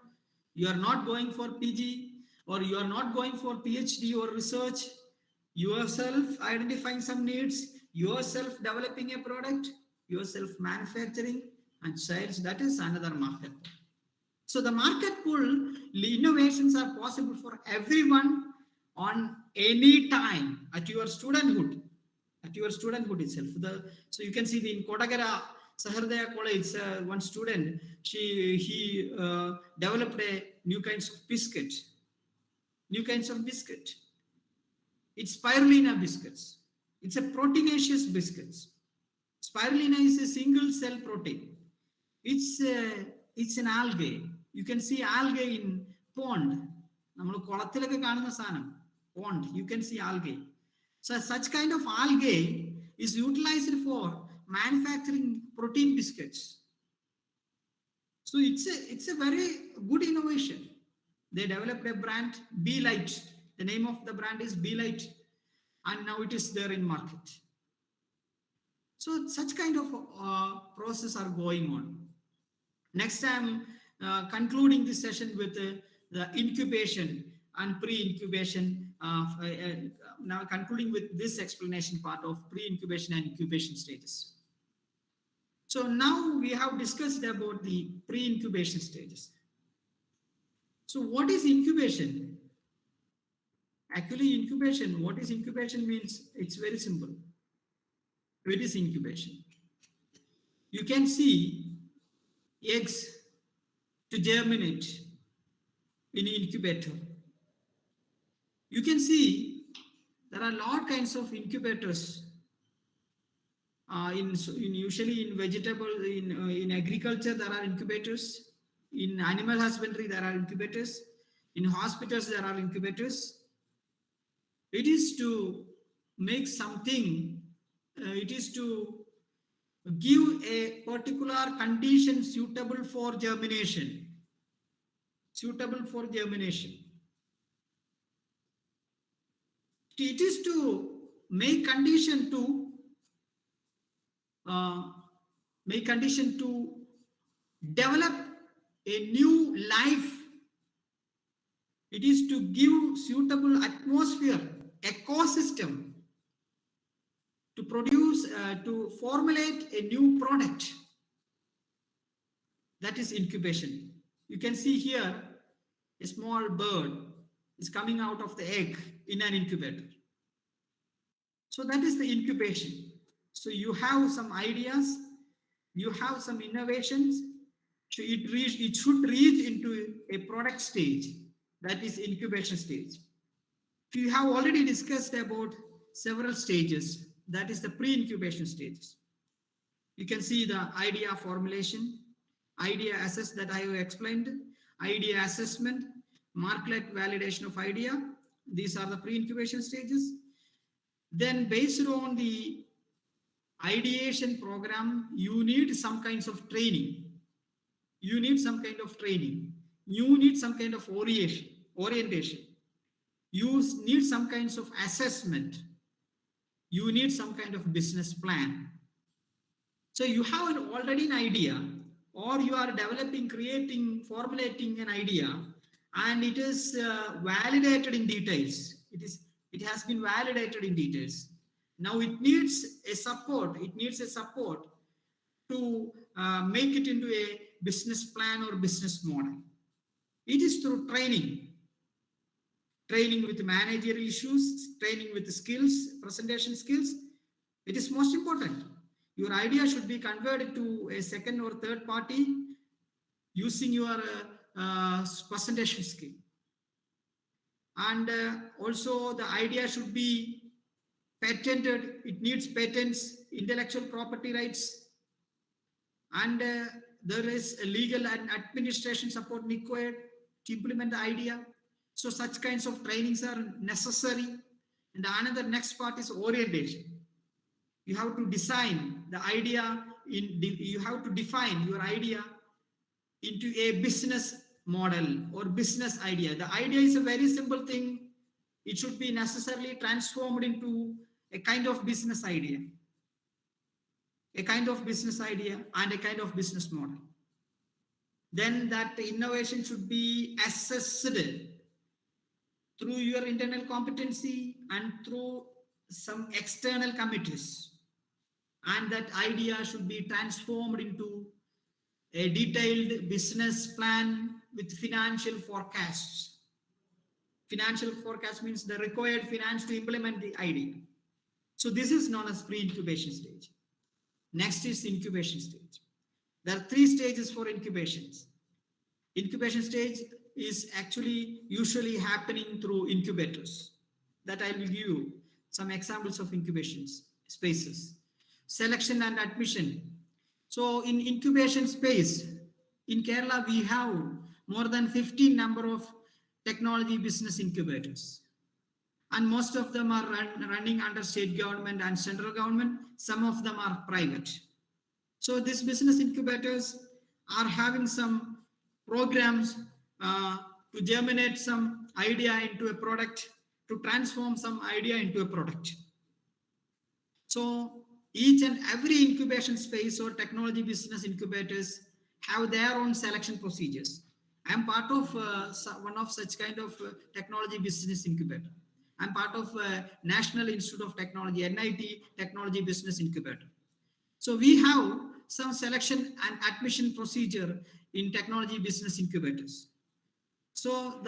you are not going for PG or you are not going for PhD or research, yourself identifying some needs, yourself developing a product, yourself manufacturing and sales. That is another market. So the market pull innovations are possible for everyone on any time at your studenthood itself. So you can see in Kodagara Sahardaya College, one student, he developed a new kinds of biscuit. It's spirulina biscuits. It's a proteinaceous biscuits. Spirulina is a single cell protein. It's an algae. You can see algae in pond. Pond. You can see algae. So such kind of algae is utilized for manufacturing protein biscuits. So it's a very good innovation. They developed a brand, Be Light. The name of the brand is Be Light, and now it is there in market. So such kind of process are going on. Next, I'm concluding this session with the incubation and pre-incubation. Now concluding with this explanation part of pre-incubation and incubation stages. So now we have discussed about the pre-incubation stages. So what is incubation? Actually, incubation, what is incubation means? It's very simple. It is incubation. You can see eggs to germinate in incubator. You can see there are a lot kinds of incubators usually in vegetable, in agriculture there are incubators, in animal husbandry there are incubators, in hospitals there are incubators. It is to make something, it is to give a particular condition suitable for germination. Suitable for germination. It is to make condition to develop a new life. It is to give suitable atmosphere, ecosystem to produce, to formulate a new product. That is incubation. You can see here a small bird is coming out of the egg in an incubator. So that is the incubation. So you have some ideas, you have some innovations, so it should reach into a product stage, that is incubation stage. You have already discussed about several stages, that is the pre-incubation stages. You can see the idea formulation, idea assess that I have explained, idea assessment, market validation of idea. These are the pre-incubation stages. Then based on the ideation program, you need some kinds of training. You need some kind of training. You need some kind of orientation. You need some kinds of assessment. You need some kind of business plan. So you have already an idea, or you are developing, creating, formulating an idea, and it is validated in details. It has been validated in details. Now it needs a support. It needs a support to make it into a business plan or business model. It is through training. Training with managerial issues, training with skills, presentation skills. It is most important. Your idea should be converted to a second or third party using your presentation skill. And also the idea should be patented. It needs patents, intellectual property rights, and there is a legal and administration support required to implement the idea. So such kinds of trainings are necessary. And another next part is orientation. You have to design the idea, you have to define your idea into a business model or business idea. The idea is a very simple thing. It should be necessarily transformed into a kind of business idea. A kind of business idea and a kind of business model. Then that innovation should be assessed through your internal competency and through some external committees. And that idea should be transformed into a detailed business plan with financial forecasts. Financial forecast means the required finance to implement the idea. So this is known as pre-incubation stage. Next is incubation stage. There are 3 stages for incubations. Incubation stage is actually usually happening through incubators. That I will give you some examples of incubations spaces. Selection and admission. So in incubation space, in Kerala, we have more than 15 number of technology business incubators. And most of them are running under state government and central government. Some of them are private. So these business incubators are having some programs to germinate some idea into a product, to transform some idea into a product. So each and every incubation space or technology business incubators have their own selection procedures. I am part of one of such kind of technology business incubator. I'm part of National Institute of Technology, NIT Technology Business Incubator. So we have some selection and admission procedure in technology business incubators. So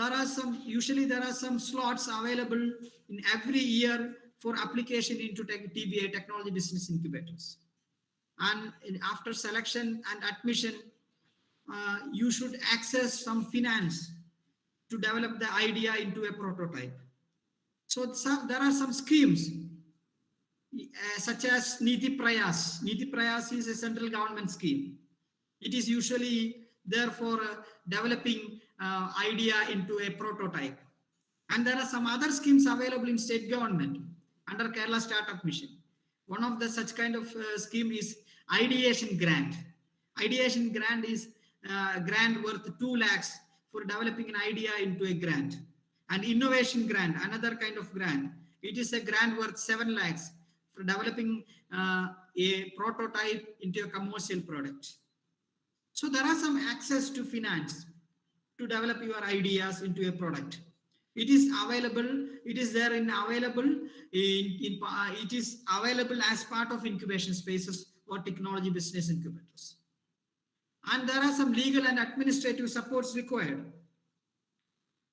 usually there are some slots available in every year for application into TBI, technology business incubators. And after selection and admission, you should access some finance to develop the idea into a prototype. So there are some schemes such as Niti Prayas. Niti Prayas is a central government scheme. It is usually there for developing idea into a prototype. And there are some other schemes available in state government under Kerala Startup Mission. One of the such kind of scheme is Ideation Grant. Ideation Grant is grant worth 2 lakhs for developing an idea into a grant. And Innovation Grant, another kind of grant. It is a grant worth 7 lakhs for developing a prototype into a commercial product. So there are some access to finance to develop your ideas into a product. It is available. It is there in available. It is available as part of incubation spaces or technology business incubators. And there are some legal and administrative supports required.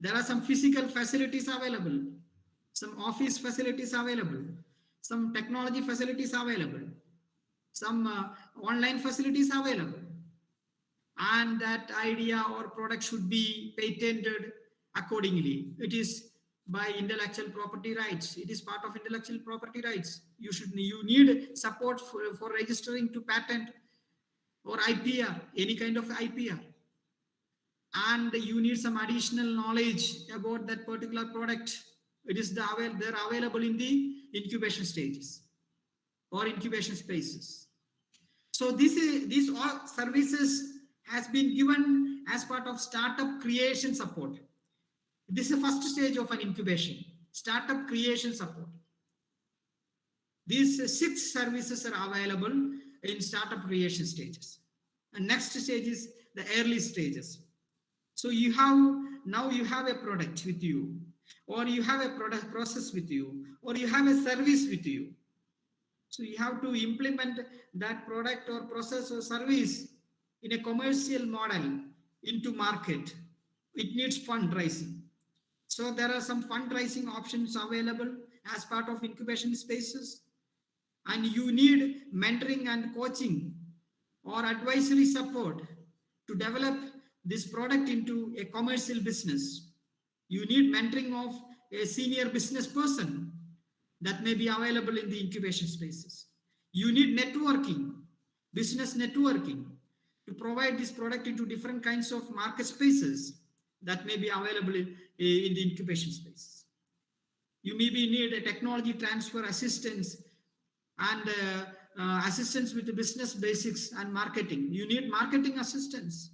There are some physical facilities available, some office facilities available, some technology facilities available, some online facilities available. And that idea or product should be patented accordingly. It is by intellectual property rights. It is part of intellectual property rights. You need support for registering to patent or IPR, any kind of IPR. And you need some additional knowledge about that particular product. It is they're available in the incubation stages or incubation spaces. So these all services has been given as part of startup creation support. This is the first stage of an incubation, startup creation support. These 6 services are available in startup creation stages. And next stage is the early stages. So now you have a product with you, or you have a product process with you, or you have a service with you. So you have to implement that product or process or service in a commercial model into market. It needs fundraising. So there are some fundraising options available as part of incubation spaces. And you need mentoring and coaching or advisory support to develop this product into a commercial business. You need mentoring of a senior business person that may be available in the incubation spaces. You need networking, business networking, to provide this product into different kinds of market spaces that may be available in the incubation spaces. You maybe need a technology transfer assistance and assistance with the business basics and marketing. You need marketing assistance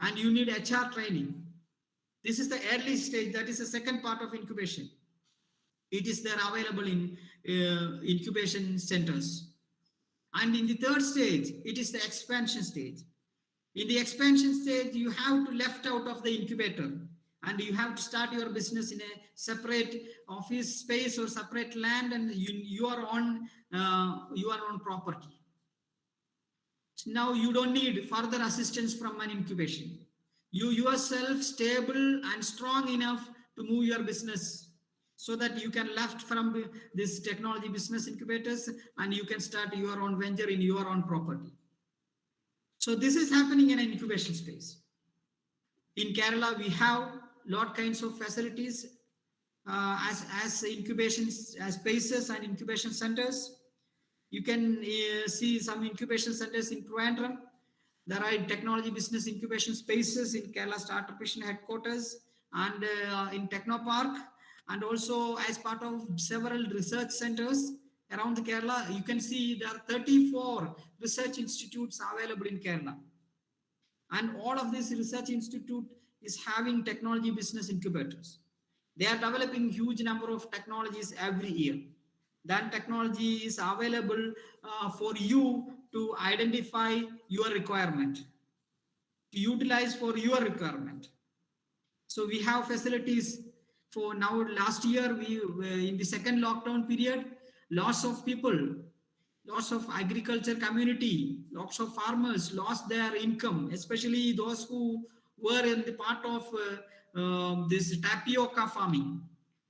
and you need HR training. This is the early stage. That is the second part of incubation. It is there available in incubation centers. And in the third stage, it is the expansion stage. In the expansion stage, you have to left out of the incubator and you have to start your business in a separate office space or separate land, and you are on property. Now you don't need further assistance from an incubation. You yourself stable and strong enough to move your business so that you can left from this technology business incubators and you can start your own venture in your own property. So this is happening in an incubation space. In Kerala, we have lot kinds of facilities as incubation spaces and incubation centers. You can see some incubation centers in Trivandrum. There are technology business incubation spaces in Kerala Startup Mission headquarters and in Technopark. And also as part of several research centers around the Kerala, you can see there are 34 research institutes available in Kerala. And all of these research institute is having technology business incubators. They are developing huge number of technologies every year. That technology is available for you to identify your requirement. to utilize for your requirement. So we have facilities for now. Last year, in the second lockdown period, lots of people, lots of agriculture community, lots of farmers lost their income, especially those who were in the part of this tapioca farming.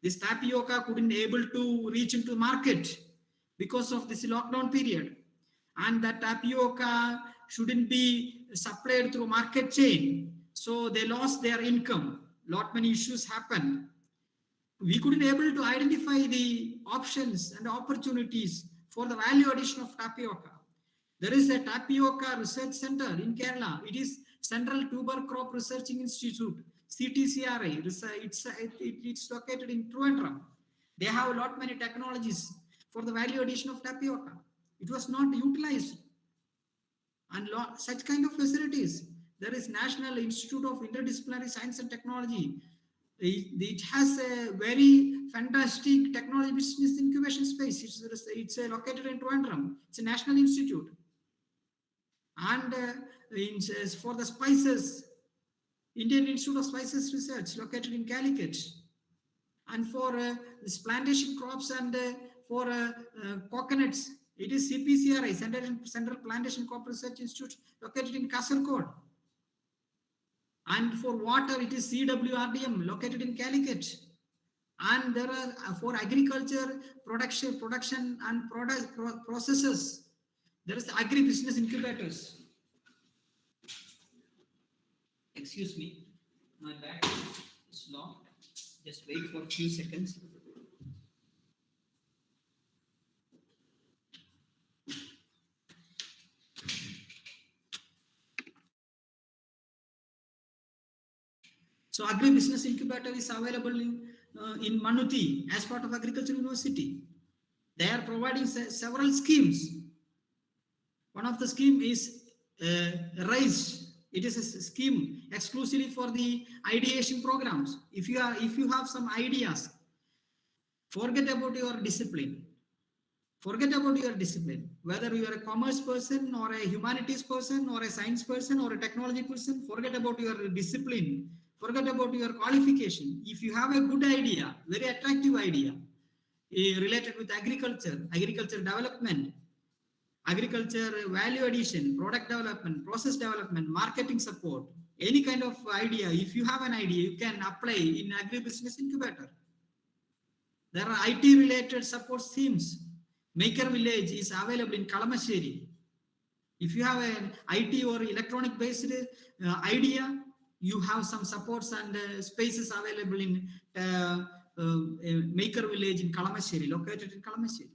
This tapioca couldn't able to reach into market because of this lockdown period, and that tapioca shouldn't be supplied through market chain, so they lost their income. Lot many issues happened. We couldn't able to identify the options and opportunities for the value addition of tapioca. There is a tapioca research center in Kerala. It is Central Tuber Crop Researching Institute, CTCRI. It's located in Trivandrum. They have a lot many technologies for the value addition of tapioca. It was not utilized. And such kind of facilities. There is National Institute of Interdisciplinary Science and Technology. It has a very fantastic technology business incubation space. It's located in Trivandrum. It's a national institute. And for the spices, Indian Institute of Spices Research, located in Calicut. And for this plantation crops and for coconuts, it is CPCRI, Central Plantation Crop Research Institute, located in Kasargod. And for water, it is CWRDM, located in Calicut. And there are for agriculture, production and product processes, there is Agri-Business Incubators. Excuse me, my back is long. Just wait for a few seconds. So Agri-Business Incubator is available in Manuti as part of Agriculture University. They are providing several schemes. One of the scheme is RISE. It is a scheme exclusively for the ideation programs. If you have some ideas, forget about your discipline. Forget about your discipline. Whether you are a commerce person or a humanities person or a science person or a technology person, forget about your discipline. Forget about your qualification. If you have a good idea, very attractive idea, related with agriculture development, agriculture value addition, product development, process development, marketing support, any kind of idea, if you have an idea, you can apply in Agri-Business Incubator. There are IT related support schemes. Maker Village is available in Kalamassery. If you have an IT or electronic based idea, you have some supports and spaces available in Maker Village in Kalamassery, located in Kalamassery.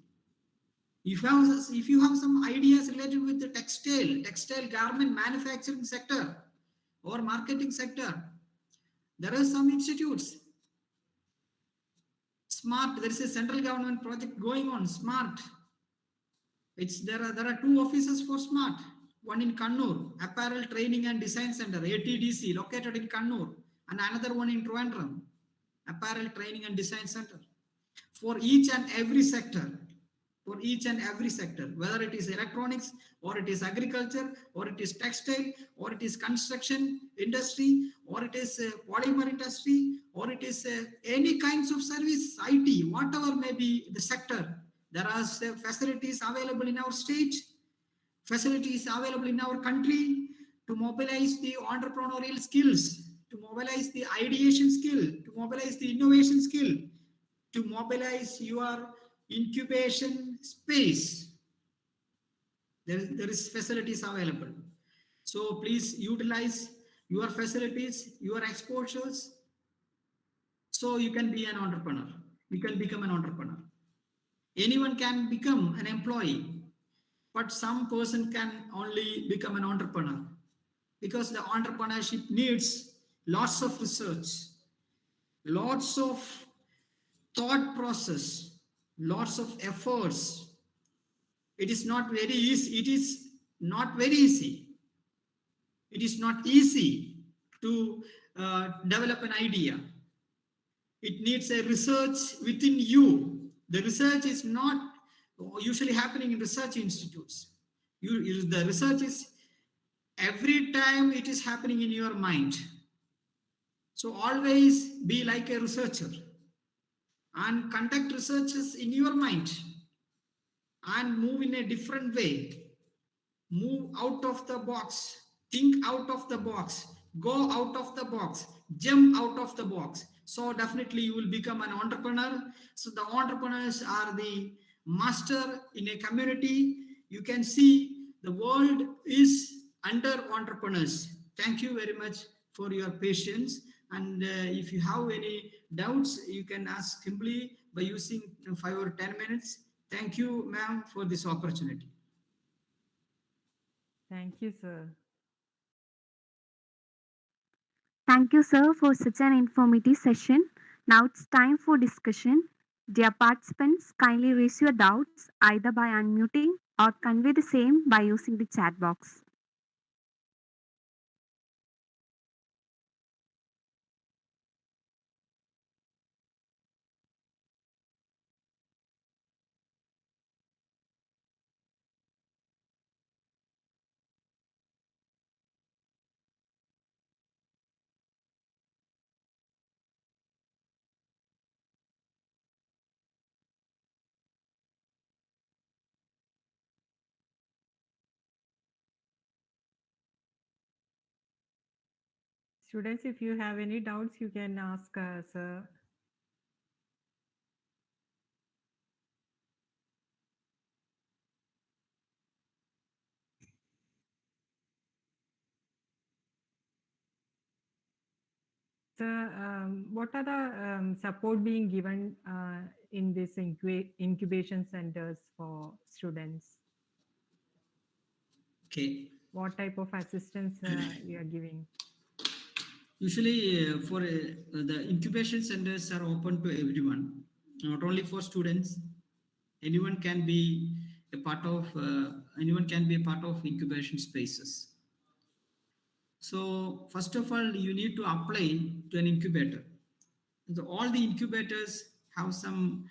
If you have some ideas related with the textile garment manufacturing sector or marketing sector, there are some institutes. Smart, there is a central government project going on, Smart. There are two offices for Smart. One in Kannur, Apparel Training and Design Center, ATDC, located in Kannur, and another one in Trivandrum, Apparel Training and Design Center. For each and every sector, whether it is electronics or it is agriculture or it is textile or it is construction industry or it is polymer industry or it is any kinds of service, IT, whatever may be the sector, there are facilities available in our state, facilities available in our country to mobilize the entrepreneurial skills, to mobilize the ideation skill, to mobilize the innovation skill, to mobilize your incubation space. There is facilities available. So please utilize your facilities, your exposures, so you can be an entrepreneur. You can become an entrepreneur. Anyone can become an employee, but some person can only become an entrepreneur, because the entrepreneurship needs lots of research, lots of thought process, lots of efforts. It is not very easy. It is not very easy. It is not easy to develop an idea. It needs a research within you. The research is not usually happening in research institutes. The research is every time it is happening in your mind. So always be like a researcher and conduct researches in your mind and move in a different way. Move out of the box, think out of the box, go out of the box, jump out of the box. So definitely you will become an entrepreneur. So the entrepreneurs are the master in a community. You can see the world is under entrepreneurs. Thank you very much for your patience. And if you have any doubts, you can ask simply by using 5 or 10 minutes. Thank you, ma'am, for this opportunity. Thank you, sir. Thank you, sir, for such an informative session. Now it's time for discussion. Dear participants, kindly raise your doubts either by unmuting or convey the same by using the chat box. Students, if you have any doubts, you can ask sir. Sir, what are the support being given in this incubation centers for students? Okay. What type of assistance you are giving? Usually, for the incubation centers are open to everyone, not only for students. Anyone can be a part of. Anyone can be a part of incubation spaces. So, first of all, you need to apply to an incubator. So all the incubators have some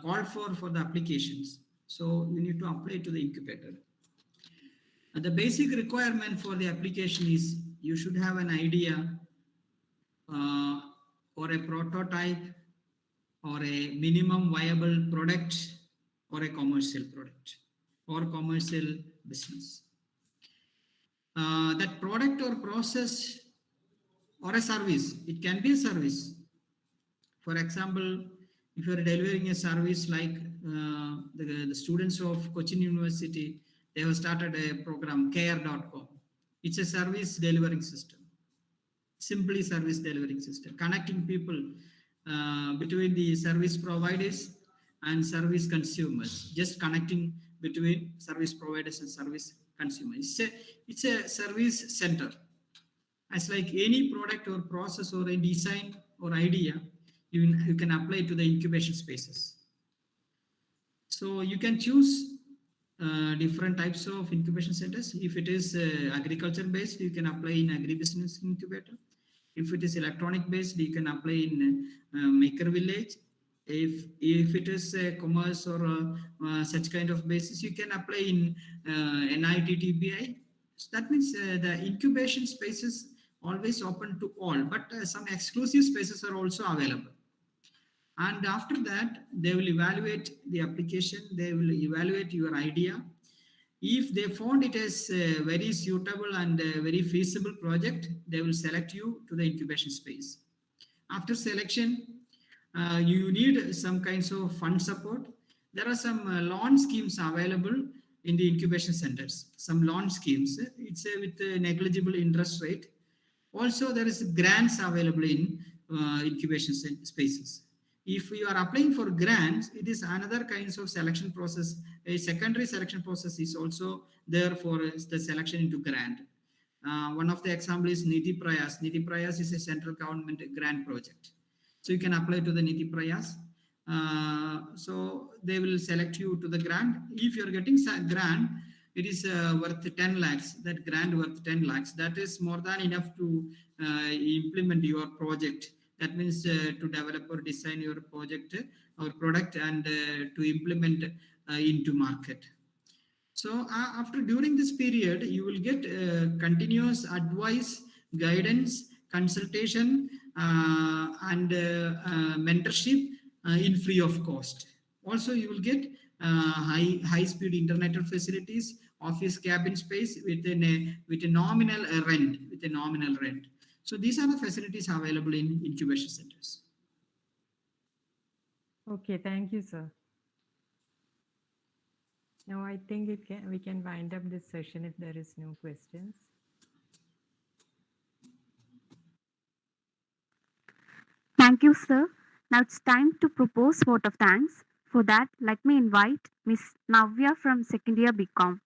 call for the applications. So you need to apply to the incubator. The basic requirement for the application is you should have an idea or a prototype or a minimum viable product or a commercial product or commercial business. That product or process or a service, it can be a service. For example, if you are delivering a service like the students of Cochin University, they have started a program care.com. It's a service delivering system, simply service delivering system, connecting people between the service providers and service consumers, just connecting between service providers and service consumers. It's a service center. As like any product or process or a design or idea, you can apply to the incubation spaces. So you can choose different types of incubation centers. If it is agriculture based, you can apply in Agri-Business Incubator. If it is electronic based, you can apply in Maker Village. If it is commerce or such kind of basis, you can apply in NITTBI. So that means the incubation spaces always open to all, but some exclusive spaces are also available. And after that, they will evaluate the application, they will evaluate your idea. If they found it as a very suitable and a very feasible project, they will select you to the incubation space. After selection, you need some kinds of fund support. There are some loan schemes available in the incubation centers, some loan schemes. It's with a negligible interest rate. Also, there is grants available in incubation spaces. If you are applying for grants, it is another kinds of selection process. A secondary selection process is also there for the selection into grant. One of the example is Niti Prayas. Niti Prayas is a central government grant project. So you can apply to the Niti Prayas. So they will select you to the grant. If you are getting grant, it is worth 10 lakhs. That grant worth 10 lakhs. That is more than enough to implement your project. That means to develop or design your project or product and to implement into market. So after during this period, you will get continuous advice, guidance, consultation, and mentorship in free of cost. Also, you will get high speed internet facilities, office cabin space with a nominal rent. So these are the facilities available in incubation centers. Okay, thank you, sir. Now I think we can wind up this session if there is no questions. Thank you, sir. Now it's time to propose vote of thanks. For that, let me invite Miss Navya from second year BCom.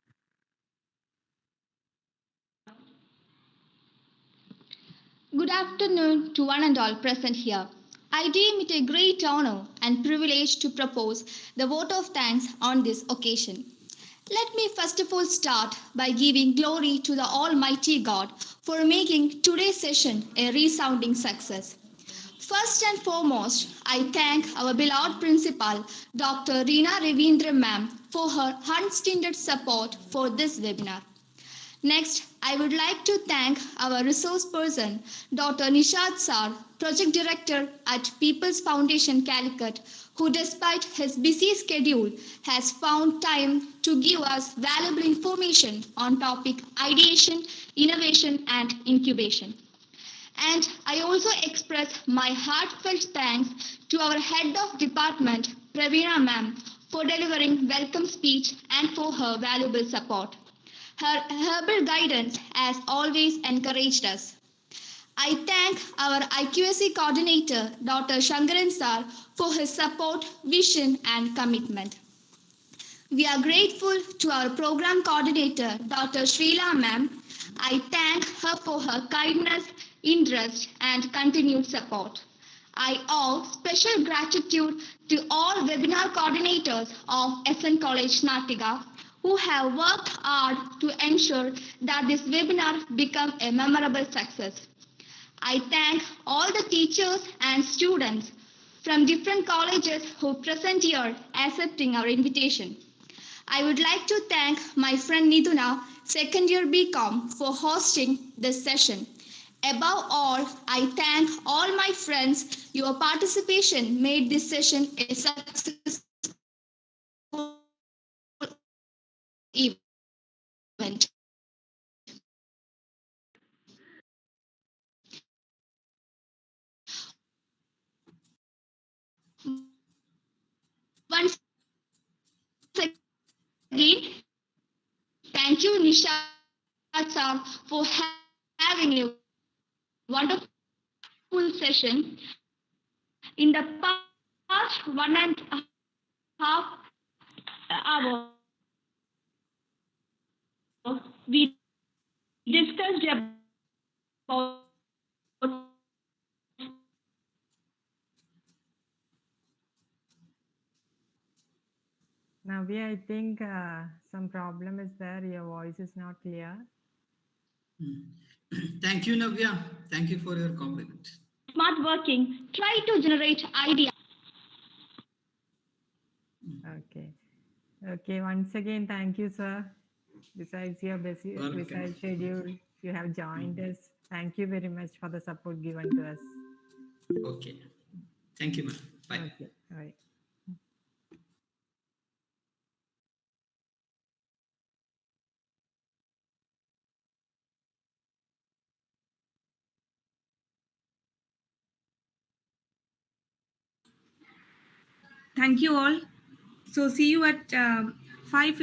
Good afternoon to one and all present here. I deem it a great honor and privilege to propose the vote of thanks on this occasion. Let me first of all start by giving glory to the Almighty God for making today's session a resounding success. First and foremost, I thank our beloved principal, Dr. Reena Ravindra ma'am, for her unstinted support for this webinar. Next, I would like to thank our resource person, Dr. Nishad Sar, Project Director at People's Foundation Calicut, who despite his busy schedule has found time to give us valuable information on topic ideation, innovation and incubation. And I also express my heartfelt thanks to our head of department, Praveena ma'am, for delivering welcome speech and for her valuable support. Her herbal guidance has always encouraged us. I thank our IQSC coordinator, Dr. Shankaran Sir, for his support, vision, and commitment. We are grateful to our program coordinator, Dr. Sreela ma'am. I thank her for her kindness, interest, and continued support. I owe special gratitude to all webinar coordinators of SN College Nattika who have worked hard to ensure that this webinar become a memorable success. I thank all the teachers and students from different colleges who present here accepting our invitation. I would like to thank my friend Niduna, second year BCom, for hosting this session. Above all, I thank all my friends. Your participation made this session a successful event. Once again, thank you, Nishad sir, for having a wonderful session. In the past 1.5 hours, we discussed about Navya, I think some problem is there. Your voice is not clear. Thank you, Navya. Thank you for your compliment. smart working. Try to generate ideas. Okay. Okay, once again, thank you, sir. Besides your busy Welcome. schedule, you have joined us. Thank you very much for the support given to us. Okay. Thank you, ma'am. Bye. Okay, all right. Thank you all. So see you at 5:15.